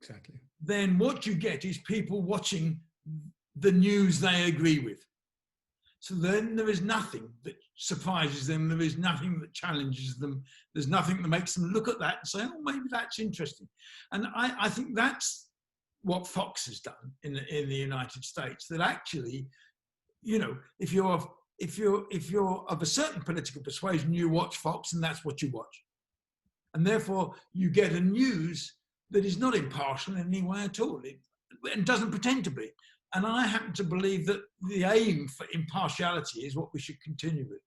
exactly, then what you get is people watching the news they agree with. So then there is nothing that surprises them. There is nothing that challenges them. There's nothing that makes them look at that and say, oh, maybe that's interesting. And I think that's what Fox has done in the United States, that actually, you know, if you're of a certain political persuasion, you watch Fox and that's what you watch. And therefore you get a news that is not impartial in any way at all, and doesn't pretend to be. And I happen to believe that the aim for impartiality is what we should continue with.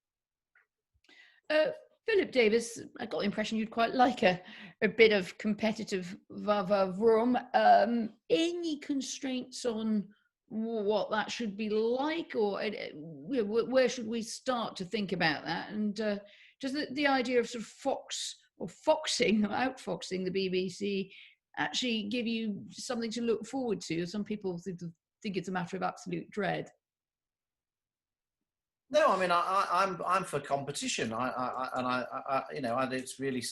Philip Davis, I got the impression you'd quite like a bit of competitive vroom. Any constraints on what that should be like, or where should we start to think about that? And does the idea of sort of Fox or foxing or outfoxing the BBC actually give you something to look forward to? Some people think it's a matter of absolute dread. No, I mean, I'm for competition. It's really,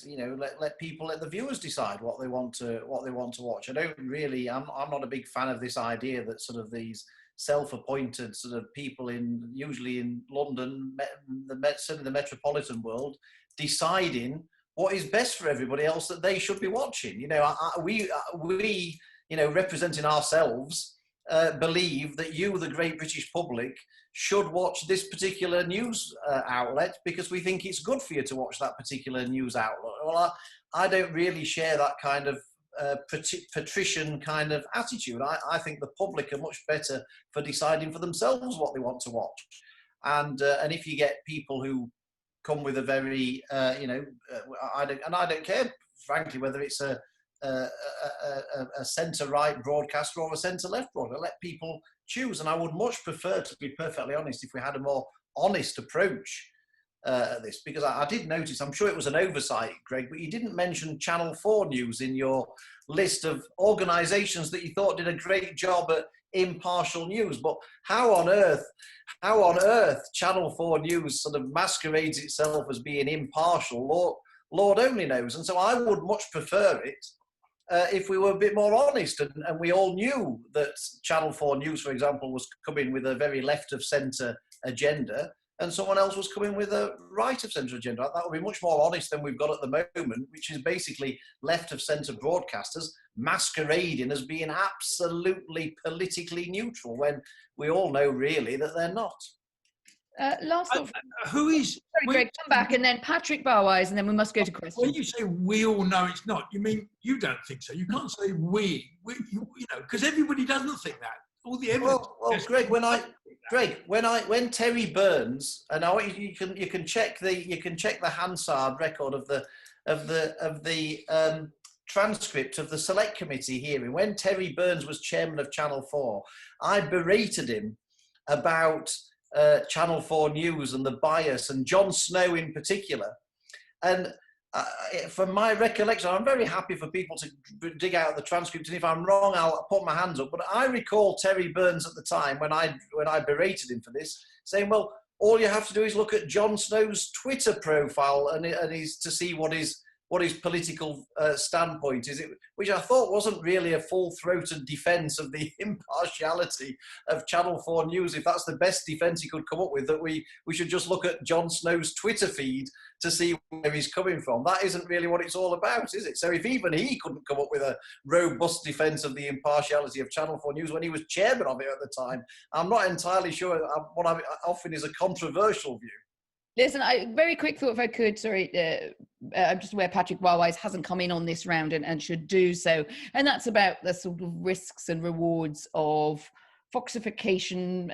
let people, let the viewers decide what they want to watch. I don't really, I'm not a big fan of this idea that sort of these self-appointed sort of people usually in London, certainly the metropolitan world, deciding what is best for everybody else that they should be watching. You know, we representing ourselves, believe that you, the great British public, should watch this particular news outlet because we think it's good for you to watch that particular news outlet. Well, I don't really share that kind of patrician kind of attitude. I think the public are much better for deciding for themselves what they want to watch. And if you get people who come with a very, I don't care, frankly, whether it's a centre-right broadcaster or a centre-left broadcaster. Let people choose. And I would much prefer, to be perfectly honest, if we had a more honest approach at this, because I did notice, I'm sure it was an oversight, Greg, but you didn't mention Channel 4 News in your list of organisations that you thought did a great job at impartial news. But how on earth Channel 4 News sort of masquerades itself as being impartial, Lord only knows. And so I would much prefer it if we were a bit more honest and we all knew that Channel 4 News, for example, was coming with a very left of centre agenda and someone else was coming with a right of centre agenda. That would be much more honest than we've got at the moment, which is basically left of centre broadcasters masquerading as being absolutely politically neutral when we all know really that they're not. Last thought. Who is? Sorry, Greg, come back, and then Patrick Barwise, and then we must go to questions. When you say we all know it's not, you mean you don't think so? You can't say we because everybody doesn't think that. All the evidence. Well, Greg, when Terry Burns, and you can check the Hansard record of the transcript of the Select Committee hearing. When Terry Burns was chairman of Channel 4, I berated him about Channel 4 News and the bias, and Jon Snow in particular. And from my recollection, I'm very happy for people to dig out the transcript, and if I'm wrong, I'll put my hands up. But I recall Terry Burns at the time, when I berated him for this, saying, well, all you have to do is look at Jon Snow's Twitter profile and he's to see what his political standpoint is, which I thought wasn't really a full-throated defence of the impartiality of Channel 4 News. If that's the best defence he could come up with, that we should just look at Jon Snow's Twitter feed to see where he's coming from. That isn't really what it's all about, is it? So if even he couldn't come up with a robust defence of the impartiality of Channel 4 News when he was chairman of it at the time, I'm not entirely sure what I'm offering is a controversial view. Listen, very quick thought if I could, sorry, I'm just aware Patrick Barwise hasn't come in on this round and should do so. And that's about the sort of risks and rewards of foxification,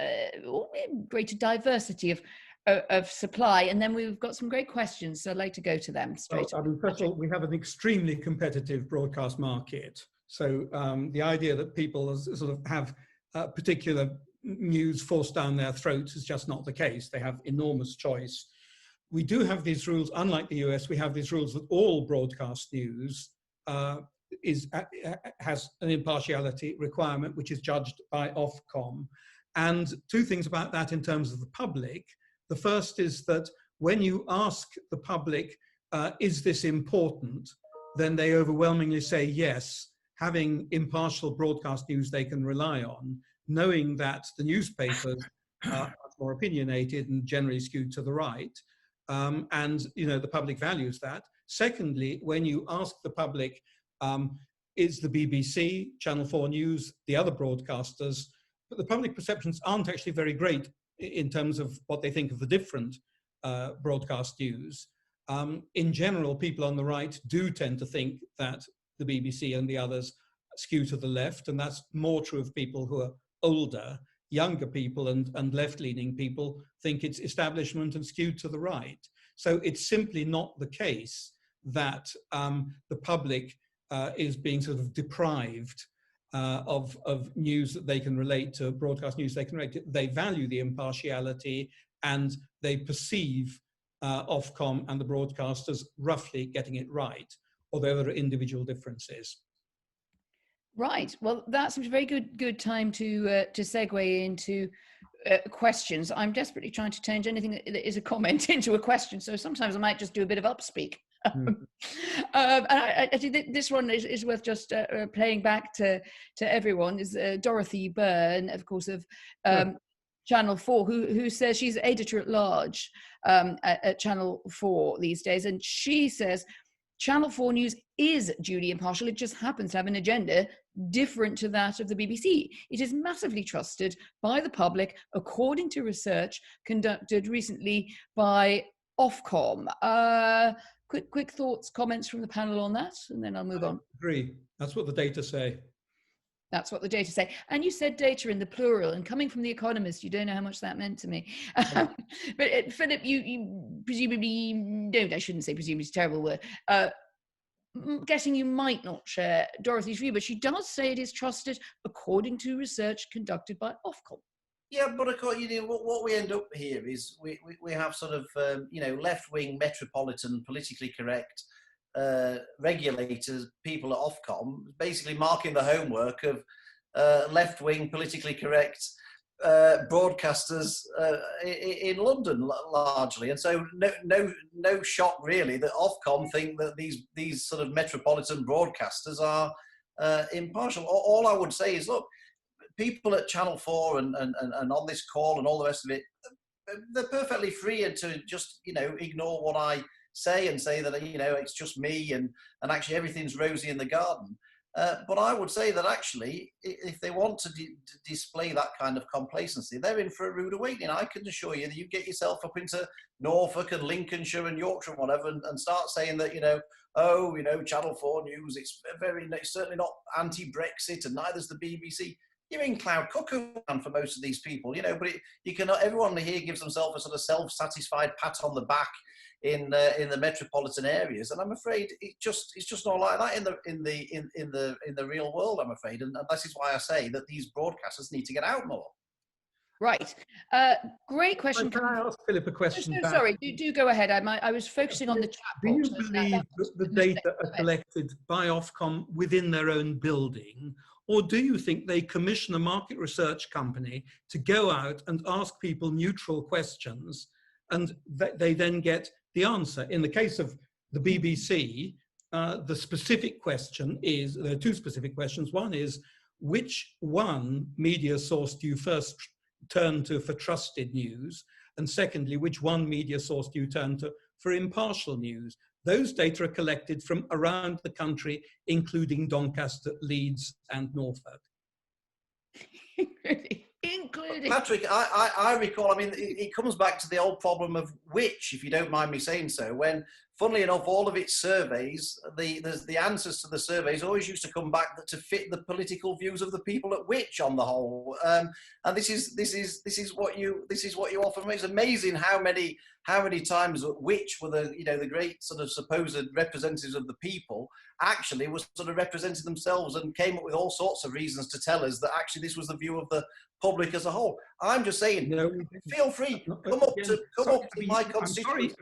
greater diversity of supply. And then we've got some great questions, so I'd like to go to them straight. First of all, we have an extremely competitive broadcast market. So the idea that people sort of have particular news forced down their throats is just not the case. They have enormous choice. We do have these rules, unlike the US, we have these rules that all broadcast news has an impartiality requirement, which is judged by Ofcom. And two things about that in terms of the public. The first is that when you ask the public, is this important? Then they overwhelmingly say yes, having impartial broadcast news they can rely on, knowing that the newspapers are more opinionated and generally skewed to the right. And, you know, the public values that. Secondly, when you ask the public, is the BBC, Channel 4 News, the other broadcasters, but the public perceptions aren't actually very great in terms of what they think of the different broadcast news. In general, people on the right do tend to think that the BBC and the others skew to the left, and that's more true of people who are older. Younger people and left-leaning people think it's establishment and skewed to the right. So it's simply not the case that the public is being sort of deprived of news that they can relate to, broadcast news they can relate to. They value the impartiality and they perceive Ofcom and the broadcasters roughly getting it right, although there are individual differences. Right. Well, that's a very good time to segue into questions. I'm desperately trying to change anything that is a comment into a question, so sometimes I might just do a bit of upspeak. And I think this one is worth just playing back to everyone. Is Dorothy Byrne, of course, of Channel 4, who says she's editor-at-large at Channel 4 these days, and she says Channel 4 News is duly impartial. It just happens to have an agenda different to that of the BBC. It is massively trusted by the public, according to research conducted recently by Ofcom. Quick thoughts, comments from the panel on that, and then I'll move on. Agree. That's what the data say. That's what the data say. And you said data in the plural, and coming from The Economist, you don't know how much that meant to me. But Philip, you presumably don't, I shouldn't say presumably, it's a terrible word. Guessing you might not share Dorothy's view, but she does say it is trusted according to research conducted by Ofcom. Yeah, but of course, you know, what we end up here is we have sort of, you know, left-wing, metropolitan, politically correct regulators, people at Ofcom, basically marking the homework of left-wing, politically correct broadcasters in London largely, and so no shock really that Ofcom think that these sort of metropolitan broadcasters are impartial. All I would say is, look, people at Channel 4 and on this call and all the rest of it, they're perfectly free to just, you know, ignore what I say and say that, you know, it's just me and actually everything's rosy in the garden. But I would say that actually, if they want to display that kind of complacency, they're in for a rude awakening. I can assure you that you get yourself up into Norfolk and Lincolnshire and Yorkshire and whatever and start saying that, you know, oh, you know, Channel 4 News, it's certainly not anti-Brexit and neither's the BBC. You're in cloud cuckoo land for most of these people, you know, but everyone here gives themselves a sort of self-satisfied pat on the back in the metropolitan areas, and I'm afraid it's just not like that in the real world, I'm afraid, and this is why I say that these broadcasters need to get out more. Right, great question. Can I ask Philip a question? No, sorry, do go ahead. I was focusing on the chat box. Do you believe that the data are collected by Ofcom within their own building, or do you think they commission a market research company to go out and ask people neutral questions, and they then get the answer? In the case of the BBC, the specific question is, there are two specific questions. One is, which one media source do you first turn to for trusted news? And secondly, which one media source do you turn to for impartial news? Those data are collected from around the country, including Doncaster, Leeds and Norfolk. Including. Patrick, I recall, I mean, it comes back to the old problem of which, if you don't mind me saying so, when, funnily enough, all of its surveys, the answers to the surveys always used to come back to fit the political views of the people at which, on the whole. And this is what you offer me. It's amazing how many times which were the great sort of supposed representatives of the people actually was sort of representing themselves and came up with all sorts of reasons to tell us that actually this was the view of the public as a whole. I'm just saying, feel free, come up to my constituency.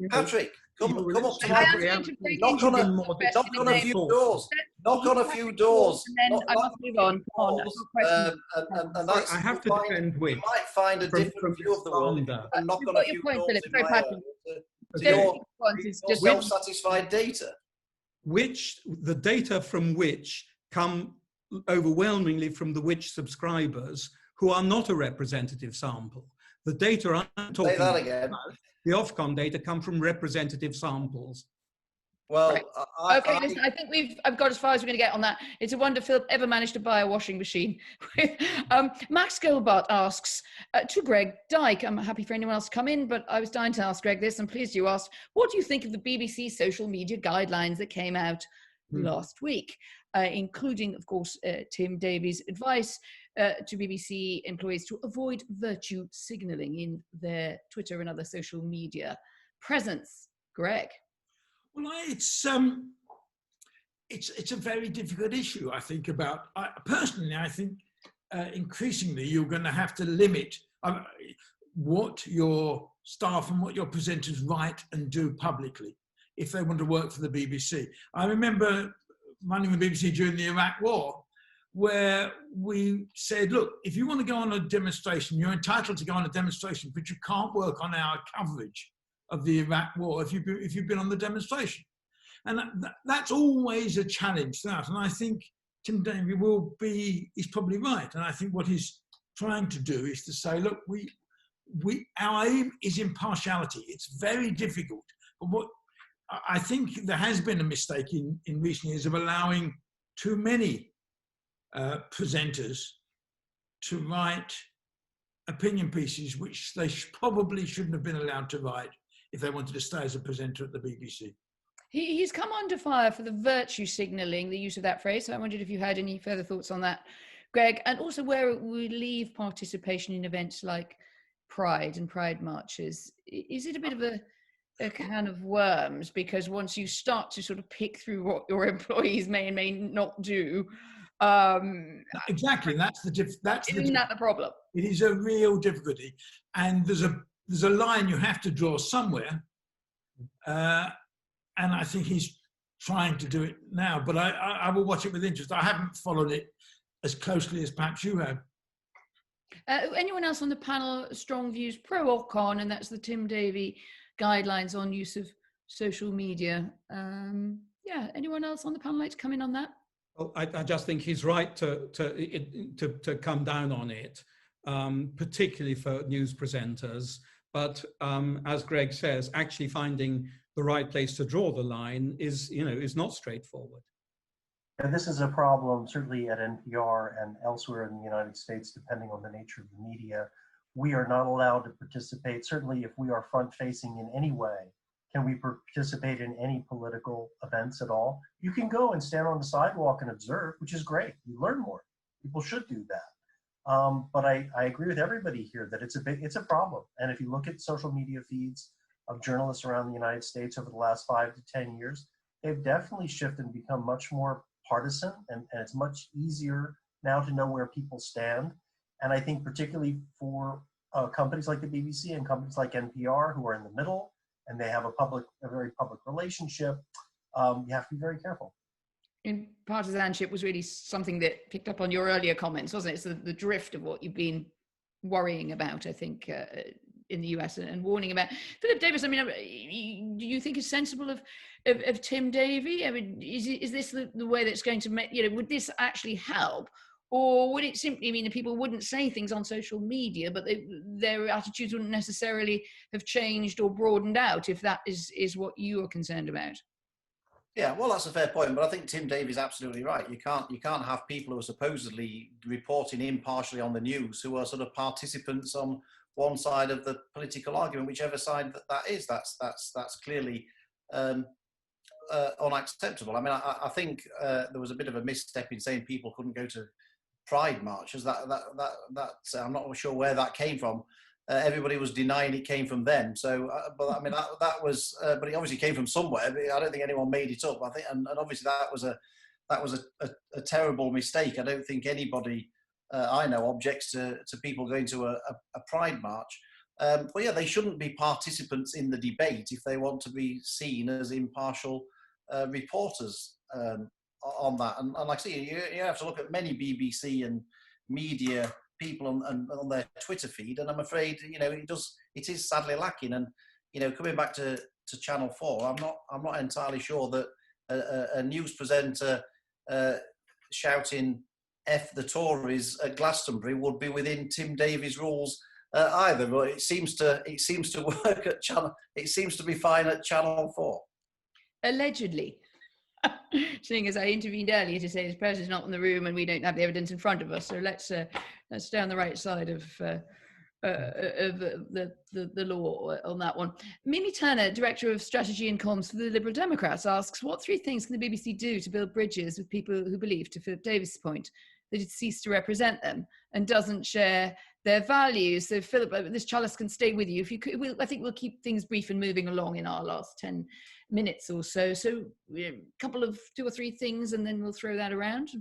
Patrick, come up to my knock on a few doors. Knock on a few doors. And then I must move on. And that's, I have to defend which. You might find a different view of the world and knock on a few doors to your self-satisfied data. The data from which come overwhelmingly from the Which subscribers, who are not a representative sample. The data I'm talking Say that again. about, the Ofcom data, come from representative samples. Well, right. Okay, listen, I think I've got as far as we're going to get on that. It's a wonder Philip ever managed to buy a washing machine. Max Gilbert asks, to Greg, Dyke, I'm happy for anyone else to come in, but I was dying to ask Greg this, and pleased you asked, what do you think of the BBC social media guidelines that came out last week, including, of course, Tim Davies' advice to BBC employees to avoid virtue signalling in their Twitter and other social media presence? Greg? Well, it's a very difficult issue, I think, personally, I think increasingly you're going to have to limit what your staff and what your presenters write and do publicly if they want to work for the BBC. I remember running the BBC during the Iraq War, where we said, look, if you want to go on a demonstration, you're entitled to go on a demonstration, but you can't work on our coverage of the Iraq War if you've been on the demonstration. And that's always a challenge throughout. And I think Tim Davies is probably right. And I think what he's trying to do is to say, look, our aim is impartiality. It's very difficult. But what I think there has been a mistake in recent years of allowing too many presenters to write opinion pieces which they probably shouldn't have been allowed to write if they wanted to stay as a presenter at the BBC. He's come under fire for the virtue signalling, the use of that phrase. So I wondered if you had any further thoughts on that, Greg, and also where it would leave participation in events like Pride and Pride marches. Is it a bit of a can of worms? Because once you start to sort of pick through what your employees may and may not do, exactly, isn't that the problem? It is a real difficulty, and there's a line you have to draw somewhere, and I think he's trying to do it now. But I will watch it with interest. I haven't followed it as closely as perhaps you have. Anyone else on the panel? Strong views, pro or con, and that's the Tim Davies guidelines on use of social media. Yeah, anyone else on the panel like to come in on that? Well, I just think he's right to come down on it, particularly for news presenters. But as Greg says, actually finding the right place to draw the line is not straightforward. And this is a problem certainly at NPR and elsewhere in the United States, depending on the nature of the media. We are not allowed to participate, certainly if we are front-facing in any way. Can we participate in any political events at all? You can go and stand on the sidewalk and observe, which is great. You learn more. People should do that. But I agree with everybody here that it's a problem. And if you look at social media feeds of journalists around the United States over the last 5 to 10 years, they've definitely shifted and become much more partisan, and it's much easier now to know where people stand. And I think particularly for companies like the BBC and companies like NPR who are in the middle, and they have a very public relationship, you have to be very careful. And partisanship was really something that picked up on your earlier comments, wasn't it? It's the drift of what you've been worrying about, I think, in the US and warning about. Philip Davies, I mean, do you think it's sensible of Tim Davies? I mean, is this the way that's going to make, would this actually help? Or would it simply mean that people wouldn't say things on social media, but their attitudes wouldn't necessarily have changed or broadened out, if that is what you are concerned about? Yeah, well, that's a fair point, but I think Tim Davies is absolutely right. You can't have people who are supposedly reporting impartially on the news who are sort of participants on one side of the political argument, whichever side that is. That's clearly unacceptable. I mean, I think there was a bit of a misstep in saying people couldn't go to Pride marches. That's I'm not sure where that came from. Everybody was denying it came from them. So, but I mean, that was, but it obviously came from somewhere. But I don't think anyone made it up. I think, and obviously that was a terrible mistake. I don't think anybody I know objects to people going to a Pride march. But yeah, they shouldn't be participants in the debate if they want to be seen as impartial reporters on that. And like I say, you have to look at many BBC and media people on their Twitter feed, and I'm afraid it is sadly lacking. And coming back to Channel 4, I'm not entirely sure that a news presenter shouting F the Tories at Glastonbury would be within Tim Davies' rules either. But it seems to work at Channel. It seems to be fine at Channel 4. Allegedly. Seeing as I intervened earlier to say his press is not in the room and we don't have the evidence in front of us, so let's stay on the right side of the law on that one. Mimi Turner, Director of Strategy and Comms for the Liberal Democrats, asks, what 3 things can the BBC do to build bridges with people who believe, to Philip Davis' point, that it ceased to represent them and doesn't share their values? So Philip, this chalice can stay with you. If you could, I think we'll keep things brief and moving along in our last 10 minutes or so. So a couple of 2 or 3 things and then we'll throw that around.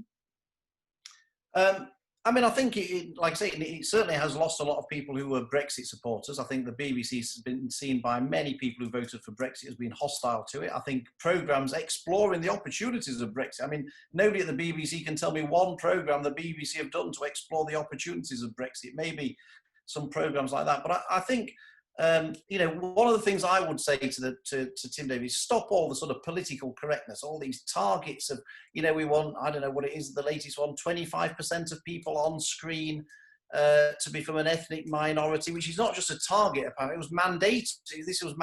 I mean, I think, like I say, it certainly has lost a lot of people who were Brexit supporters. I think the BBC has been seen by many people who voted for Brexit as being hostile to it. I think programmes exploring the opportunities of Brexit. I mean, nobody at the BBC can tell me one programme the BBC have done to explore the opportunities of Brexit. Maybe some programmes like that. But I think, you know, one of the things I would say to Tim Davies, stop all the sort of political correctness, all these targets of, you know, we want, I don't know what it is, the latest one, 25% of people on screen to be from an ethnic minority, which is not just a target, apparently, it was mandated. This was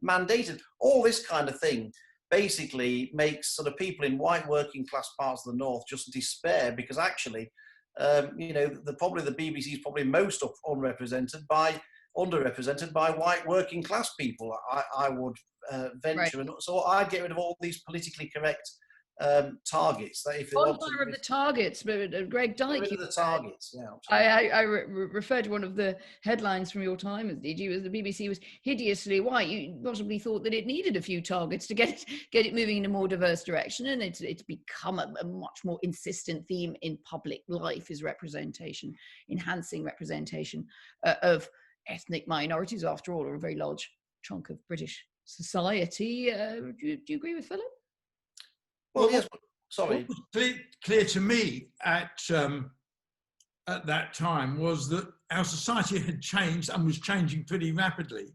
mandated. All this kind of thing basically makes sort of people in white working class parts of the North just despair, because actually, you know, the BBC is probably most underrepresented by white working class people, I would venture. Right. And so I'd get rid of all these politically correct targets. That if they want to of the targets, but Greg Dyke. Rid of the targets, yeah. I referred to one of the headlines from your time as DG, was the BBC was hideously white. You possibly thought that it needed a few targets to get it moving in a more diverse direction, and it's become a much more insistent theme in public life, is representation, enhancing representation of ethnic minorities, after all, are a very large chunk of British society. Do you agree with Philip? Well, yes. Sorry. What was clear to me at that time was that our society had changed and was changing pretty rapidly,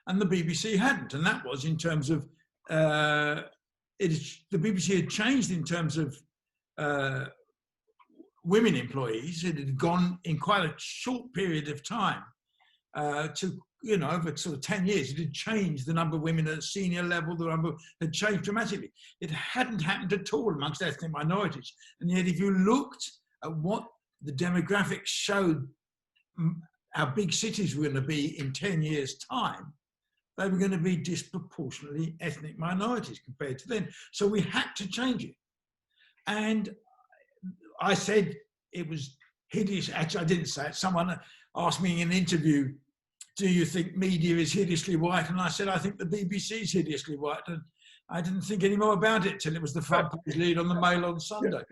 and the BBC hadn't. And that was in terms of the BBC had changed in terms of women employees. It had gone in quite a short period of time. To, you know, over sort of 10 years, it had changed. The number of women at a senior level, the number had changed dramatically. It hadn't happened at all amongst ethnic minorities. And yet, if you looked at what the demographics showed our big cities were going to be in 10 years' time, they were going to be disproportionately ethnic minorities compared to then. So we had to change it. And I said it was hideous. Actually, I didn't say it. Someone asked me in an interview, do you think media is hideously white? And I said, I think the BBC is hideously white. And I didn't think any more about it till it was the front page lead on the Mail on Sunday.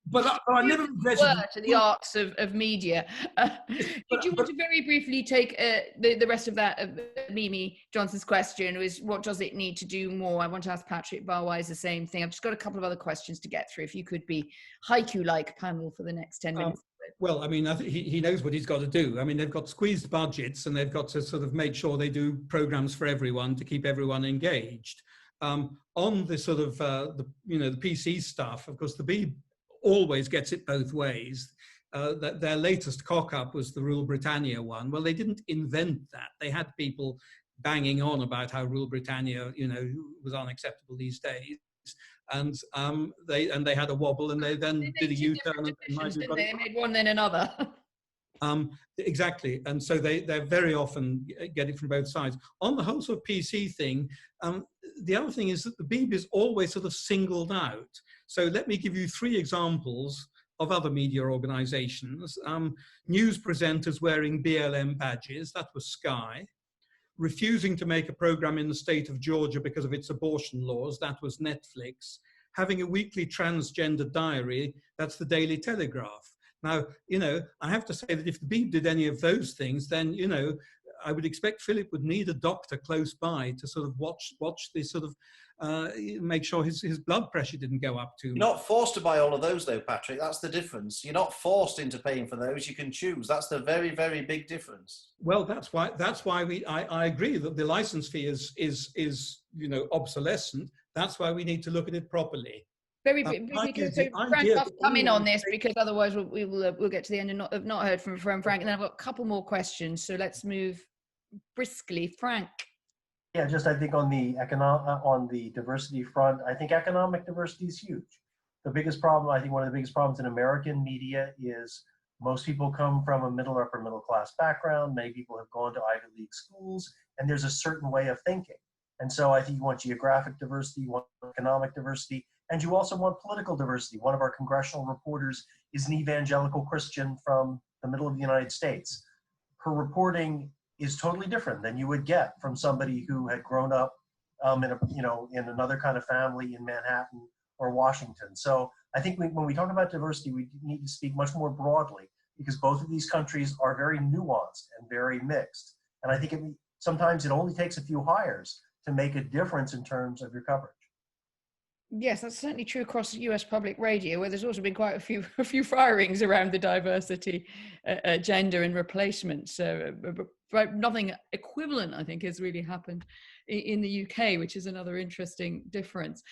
But I never regretted to the arts of media. Did you want to very briefly take the rest of that, Mimi Johnson's question, was what does it need to do more? I want to ask Patrick Barwise the same thing. I've just got a couple of other questions to get through. If you could be haiku-like panel for the next 10 minutes. Well, I mean, I think he knows what he's got to do. I mean, they've got squeezed budgets and they've got to sort of make sure they do programs for everyone to keep everyone engaged. On the sort of, the PC stuff, of course, the Beeb always gets it both ways. Their latest cock-up was the Rule Britannia one. Well, they didn't invent that. They had people banging on about how Rule Britannia, you know, was unacceptable these days. And they had a wobble, and they then did a U-turn. They made one then another. Exactly, and so they very often get it from both sides. On the whole sort of PC thing, the other thing is that the Beeb is always sort of singled out. So let me give you 3 examples of other media organisations. News presenters wearing BLM badges, that was Sky. Refusing to make a programme in the state of Georgia because of its abortion laws, that was Netflix. Having a weekly transgender diary, that's the Daily Telegraph. Now, you know, I have to say that if the Beeb did any of those things, then, you know, I would expect Philip would need a doctor close by to sort of watch this sort of, make sure his blood pressure didn't go up too much. You're not forced to buy all of those though, Patrick. That's the difference. You're not forced into paying for those. You can choose. That's the very, very big difference. Well, that's why I agree that the license fee is you know, obsolescent. That's why we need to look at it properly. Very briefly, so Frank, I'll come in on this because otherwise we'll get to the end and have not heard from Frank. And then I've got a couple more questions, so let's move briskly. Frank. Yeah, just I think on the diversity front, I think economic diversity is huge. The biggest problem, I think one of the biggest problems in American media is most people come from a middle or upper middle class background. Many people have gone to Ivy League schools, and there's a certain way of thinking. And so I think you want geographic diversity, you want economic diversity, and you also want political diversity. One of our congressional reporters is an evangelical Christian from the middle of the United States. Her reporting is totally different than you would get from somebody who had grown up in another kind of family in Manhattan or Washington. So I think when we talk about diversity, we need to speak much more broadly because both of these countries are very nuanced and very mixed. And I think sometimes it only takes a few hires to make a difference in terms of your coverage. Yes, that's certainly true across US public radio, where there's also been quite a few firings around the diversity agenda and replacement. So nothing equivalent, I think, has really happened in the UK, which is another interesting difference.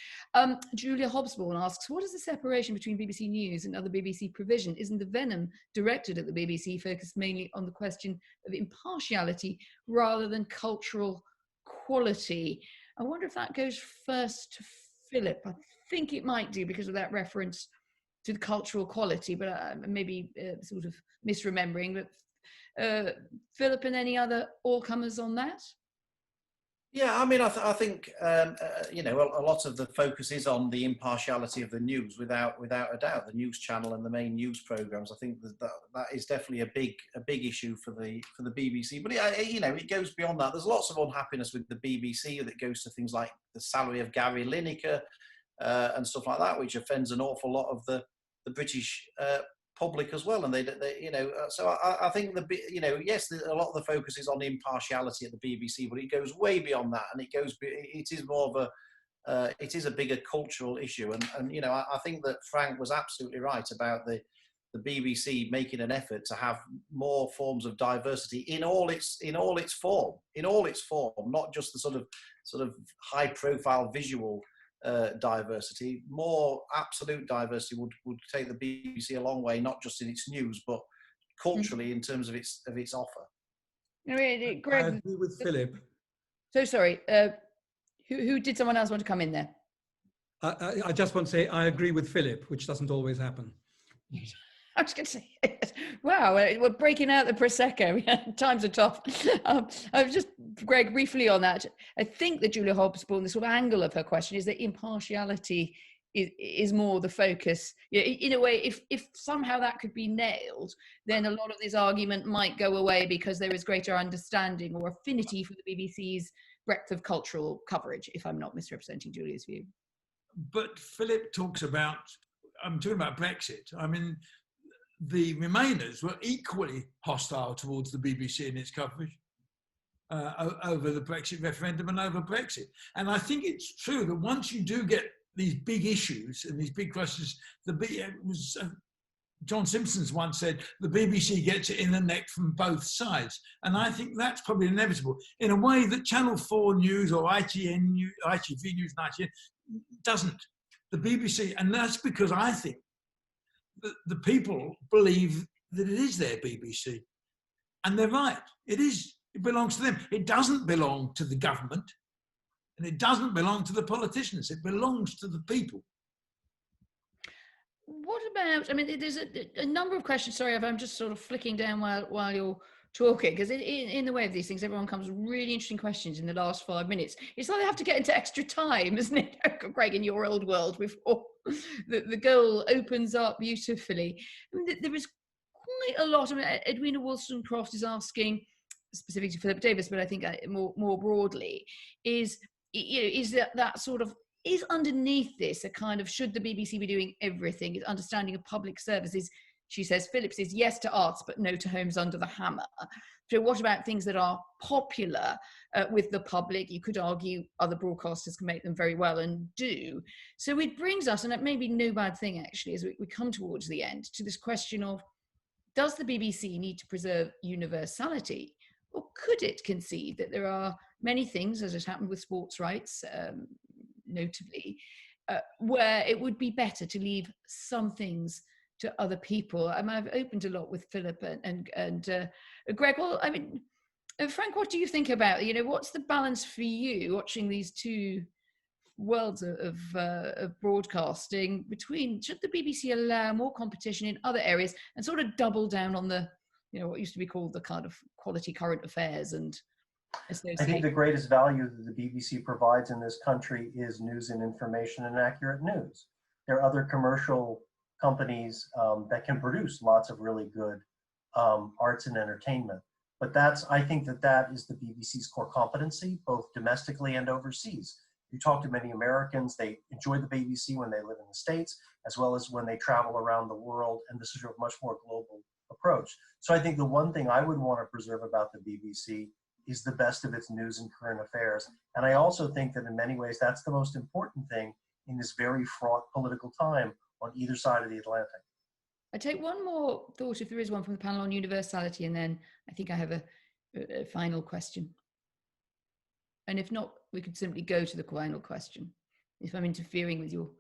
Julia Hobsbawm asks, what is the separation between BBC News and other BBC provision? Isn't the venom directed at the BBC focused mainly on the question of impartiality rather than cultural quality? I wonder if that goes first to Philip. I think it might do because of that reference to the cultural quality, but maybe sort of misremembering. But Philip and any other all-comers on that? Yeah, I mean, I think a lot of the focus is on the impartiality of the news, without a doubt. The news channel and the main news programs, I think that is definitely a big issue for the BBC. But it goes beyond that. There's lots of unhappiness with the BBC that goes to things like the salary of Gary Lineker and stuff like that, which offends an awful lot of the British public as well. And so I think yes, a lot of the focus is on impartiality at the BBC, but it goes way beyond that, and it is more of it is a bigger cultural issue. And I think that Frank was absolutely right about the BBC making an effort to have more forms of diversity in all its form, not just the sort of high profile visual diversity. More absolute diversity would take the BBC a long way, not just in its news, but culturally in terms of its offer. Greg, I agree with Philip. So sorry, who did someone else want to come in there? I just want to say I agree with Philip, which doesn't always happen. I was going to say, wow, we're breaking out the Prosecco. Times are tough. I was just, Greg, briefly on that. I think that Julia Hobsbawm, the sort of angle of her question is that impartiality is more the focus. In a way, if somehow that could be nailed, then a lot of this argument might go away because there is greater understanding or affinity for the BBC's breadth of cultural coverage, if I'm not misrepresenting Julia's view. But Philip talks about, I'm talking about Brexit. I mean, the Remainers were equally hostile towards the BBC and its coverage over the Brexit referendum and over Brexit. And I think it's true that once you do get these big issues and these big questions, John Simpson's once said, the BBC gets it in the neck from both sides. And I think that's probably inevitable in a way that Channel 4 News or ITV News and ITN doesn't. The BBC, and that's because I think the people believe that it is their BBC. And they're right. It belongs to them. It doesn't belong to the government. And it doesn't belong to the politicians. It belongs to the people. What about, I mean, there's a number of questions. Sorry, I'm just sort of flicking down while you're talking, because in the way of these things, everyone comes with really interesting questions in the last 5 minutes. It's like they have to get into extra time, isn't it, Greg, in your old world, before the goal opens up beautifully. I mean, there is quite a lot. I mean, Edwina Wollstonecraft is asking, specifically to Philip Davis, but I think more broadly, is that sort of, is underneath this a kind of, should the BBC be doing everything? Is understanding of public services? She says, Philip says yes to arts, but no to Homes Under the Hammer. So what about things that are popular with the public? You could argue other broadcasters can make them very well and do. So it brings us, and it may be no bad thing actually, as we come towards the end, to this question of, does the BBC need to preserve universality? Or could it concede that there are many things, as has happened with sports rights, notably, where it would be better to leave some things to other people. I've opened a lot with Philip and Greg. Well, I mean, Frank, what do you think about, what's the balance for you watching these two worlds of broadcasting between, should the BBC allow more competition in other areas and sort of double down on the, what used to be called the kind of quality current affairs and association? I think the greatest value that the BBC provides in this country is news and information and accurate news. There are other commercial companies that can produce lots of really good arts and entertainment. But I think that is the BBC's core competency, both domestically and overseas. You talk to many Americans, they enjoy the BBC when they live in the States, as well as when they travel around the world, and this is a much more global approach. So I think the one thing I would want to preserve about the BBC is the best of its news and current affairs. And I also think that in many ways, that's the most important thing in this very fraught political time on either side of the Atlantic. I take one more thought, if there is one, from the panel on universality, and then I think I have a final question. And if not, we could simply go to the final question, if I'm interfering with your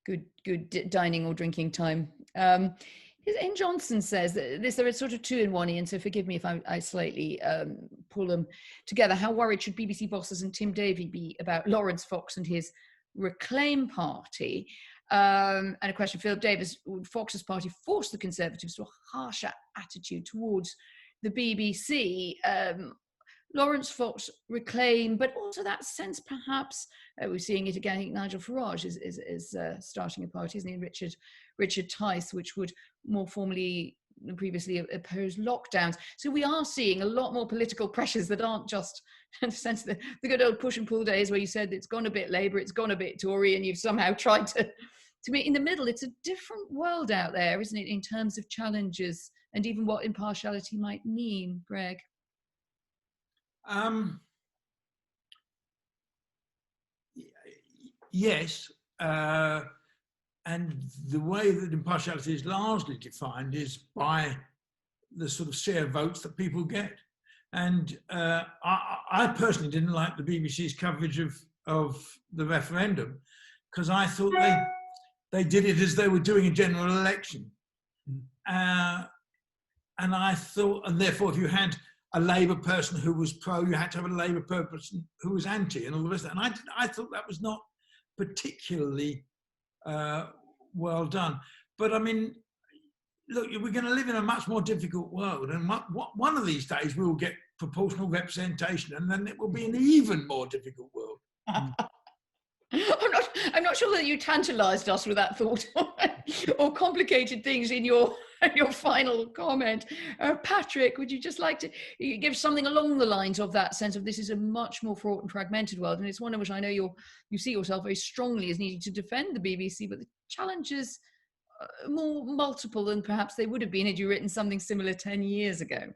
good dining or drinking time. Ian Johnson says that there are sort of two in one, Ian, so forgive me if I slightly pull them together. How worried should BBC bosses and Tim Davie be about Laurence Fox and his Reclaim Party? And a question, Philip Davis, would Fox's party force the Conservatives to a harsher attitude towards the BBC? Laurence Fox, Reclaim, but also that sense perhaps, we're seeing it again, I think Nigel Farage is starting a party, isn't he? Richard Tice, which would more formally than previously oppose lockdowns. So we are seeing a lot more political pressures that aren't just in the sense of the good old push and pull days where you said it's gone a bit Labour, it's gone a bit Tory, and you've somehow tried to meet in the middle. It's a different world out there, isn't it, in terms of challenges and even what impartiality might mean, Greg? Yes, and the way that impartiality is largely defined is by the sort of share of votes that people get. And I personally didn't like the BBC's coverage of the referendum, because I thought they did it as they were doing a general election. And I thought, and therefore if you had a Labour person who was pro, you had to have a Labour person who was anti, and all the rest of that. And I thought that was not particularly well done. But I mean, look, we're going to live in a much more difficult world, and one of these days we will get proportional representation, and then it will be an even more difficult world. I'm not sure that you tantalised us with that thought or complicated things in your final comment. Patrick, would you just like to give something along the lines of that sense of this is a much more fraught and fragmented world, and it's one in which I know you see yourself very strongly as needing to defend the BBC, but the challenges are more multiple than perhaps they would have been had you written something similar 10 years ago?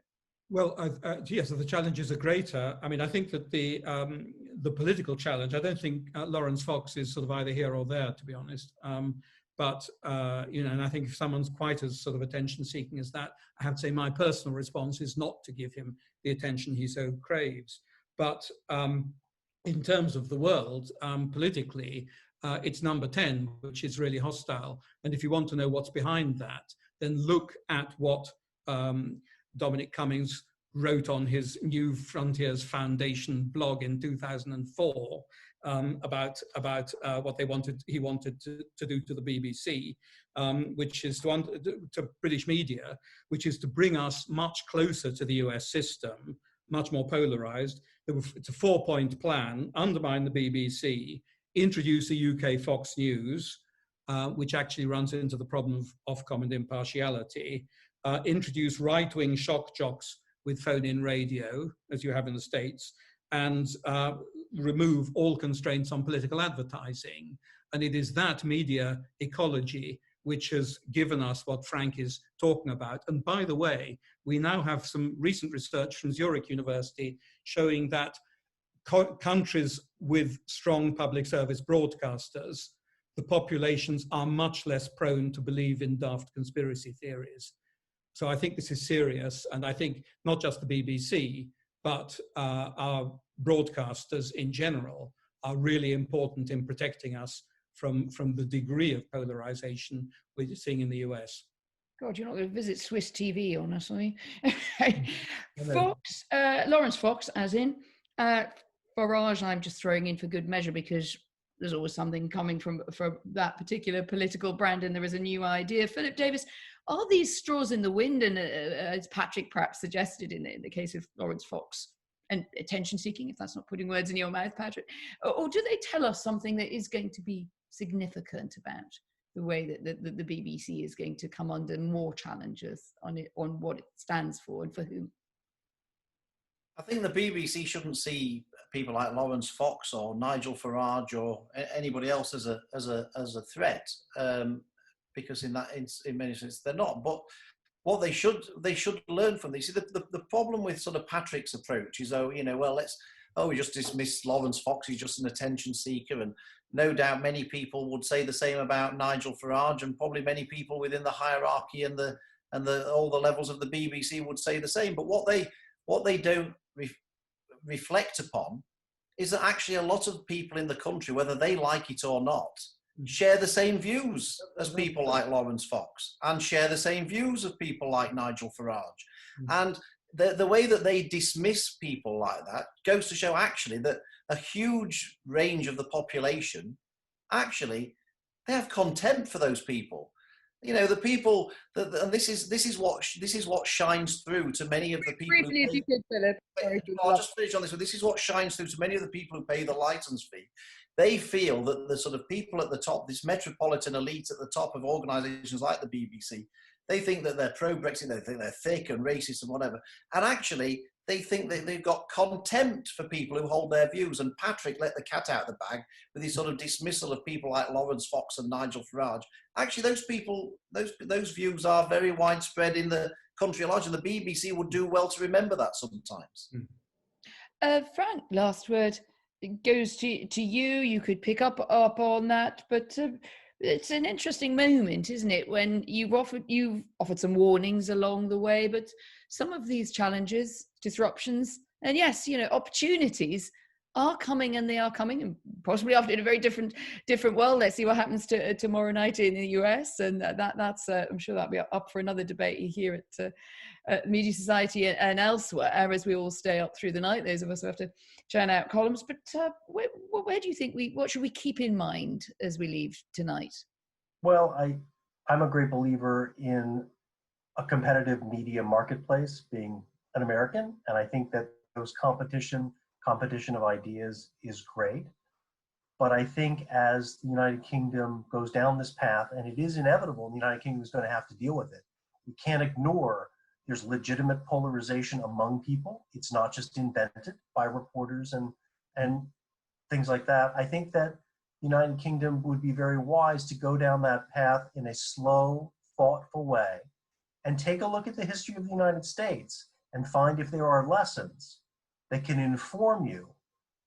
Well, yes, the challenges are greater. I mean, I think that the political challenge, I don't think Laurence Fox is sort of either here or there, to be honest. But, and I think if someone's quite as sort of attention-seeking as that, I have to say my personal response is not to give him the attention he so craves. But in terms of the world, politically, it's number 10, which is really hostile. And if you want to know what's behind that, then look at what Dominic Cummings wrote on his New Frontiers Foundation blog in 2004 about what he wanted to do to the BBC, which is to British media, which is to bring us much closer to the US system, much more polarized. It's a 4-point plan: undermine the BBC, introduce a UK Fox News, which actually runs into the problem of Ofcom and impartiality, introduce right-wing shock jocks with phone-in radio, as you have in the States, and remove all constraints on political advertising. And it is that media ecology which has given us what Frank is talking about. And by the way, we now have some recent research from Zurich University showing that countries with strong public service broadcasters, the populations are much less prone to believe in daft conspiracy theories. So I think this is serious, and I think not just the BBC, but our broadcasters in general are really important in protecting us from the degree of polarization we're seeing in the US. God, you're not going to visit Swiss TV on us, are you? Fox, Lawrence Fox, as in Farage. I'm just throwing in for good measure because there's always something coming from that particular political brand, and there is a new idea. Philip Davis, are these straws in the wind, and as Patrick perhaps suggested in the case of Lawrence Fox, and attention-seeking, if that's not putting words in your mouth, Patrick, or do they tell us something that is going to be significant about the way that the BBC is going to come under more challenges on what it stands for and for whom? I think the BBC shouldn't see people like Lawrence Fox or Nigel Farage or anybody else as a threat, because in many senses they're not. But what they should learn from this. The problem with sort of Patrick's approach is, we just dismiss Lawrence Fox, he's just an attention seeker, and no doubt many people would say the same about Nigel Farage, and probably many people within the hierarchy and all the levels of the BBC would say the same. But what they don't reflect upon is that actually a lot of people in the country, whether they like it or not, share the same views as people like Lawrence Fox, and share the same views of people like Nigel Farage. And the way that they dismiss people like that goes to show actually that a huge range of the population, actually, they have contempt for those people. You know, the people and this is what shines through to many of the people. Briefly, if you could, Philip. I'll just finish on this. But this is what shines through to many of the people who pay the license fee. They feel that the sort of people at the top, this metropolitan elite at the top of organisations like the BBC, they think that they're pro-Brexit, they think they're thick and racist and whatever. And actually, they think that they've got contempt for people who hold their views. And Patrick let the cat out of the bag with his sort of dismissal of people like Lawrence Fox and Nigel Farage. Actually, those people, those views are very widespread in the country at large, and the BBC would do well to remember that sometimes. Frank, last word. It goes to you. You could pick up on that, but it's an interesting moment, isn't it? When you've offered some warnings along the way, but some of these challenges, disruptions, and yes, opportunities are coming, and they are coming, and possibly after in a very different world. Let's see what happens tomorrow night in the US, and that's I'm sure that'll be up for another debate here at Media Society and elsewhere, as we all stay up through the night. Those of us who have to churn out columns. But where do you think what should we keep in mind as we leave tonight? Well, I'm a great believer in a competitive media marketplace, being an American, and I think that those competition of ideas is great. But I think as the United Kingdom goes down this path, and it is inevitable, the United Kingdom is going to have to deal with it. We can't ignore there's legitimate polarization among people. It's not just invented by reporters and things like that. I think that the United Kingdom would be very wise to go down that path in a slow, thoughtful way and take a look at the history of the United States and find if there are lessons that can inform you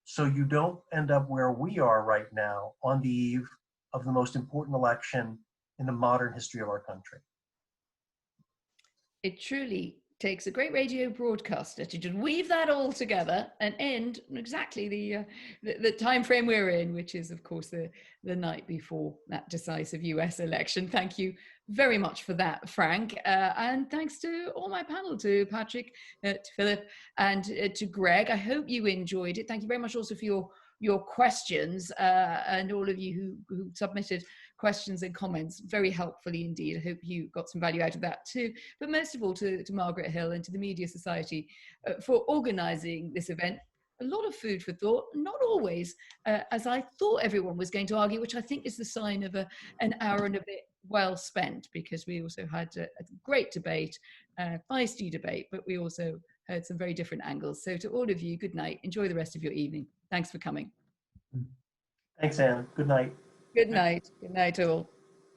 so you don't end up where we are right now on the eve of the most important election in the modern history of our country. It truly takes a great radio broadcaster to just weave that all together and end exactly the time frame we're in, which is, of course, the night before that decisive US election. Thank you very much for that, Frank. And thanks to all my panel, to Patrick, to Philip, and to Greg. I hope you enjoyed it. Thank you very much also for your questions, and all of you who submitted questions and comments, very helpfully indeed. I hope you got some value out of that too. But most of all to Margaret Hill and to the Media Society for organising this event. A lot of food for thought, not always as I thought everyone was going to argue, which I think is the sign of an hour and a bit well spent, because we also had a great debate, feisty debate, but we also heard some very different angles. So to all of you, good night. Enjoy the rest of your evening. Thanks for coming. Thanks, Anne. Good night. Good night. Good night all.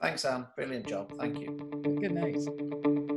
Thanks, Anne. Brilliant job. Thank you. Good night.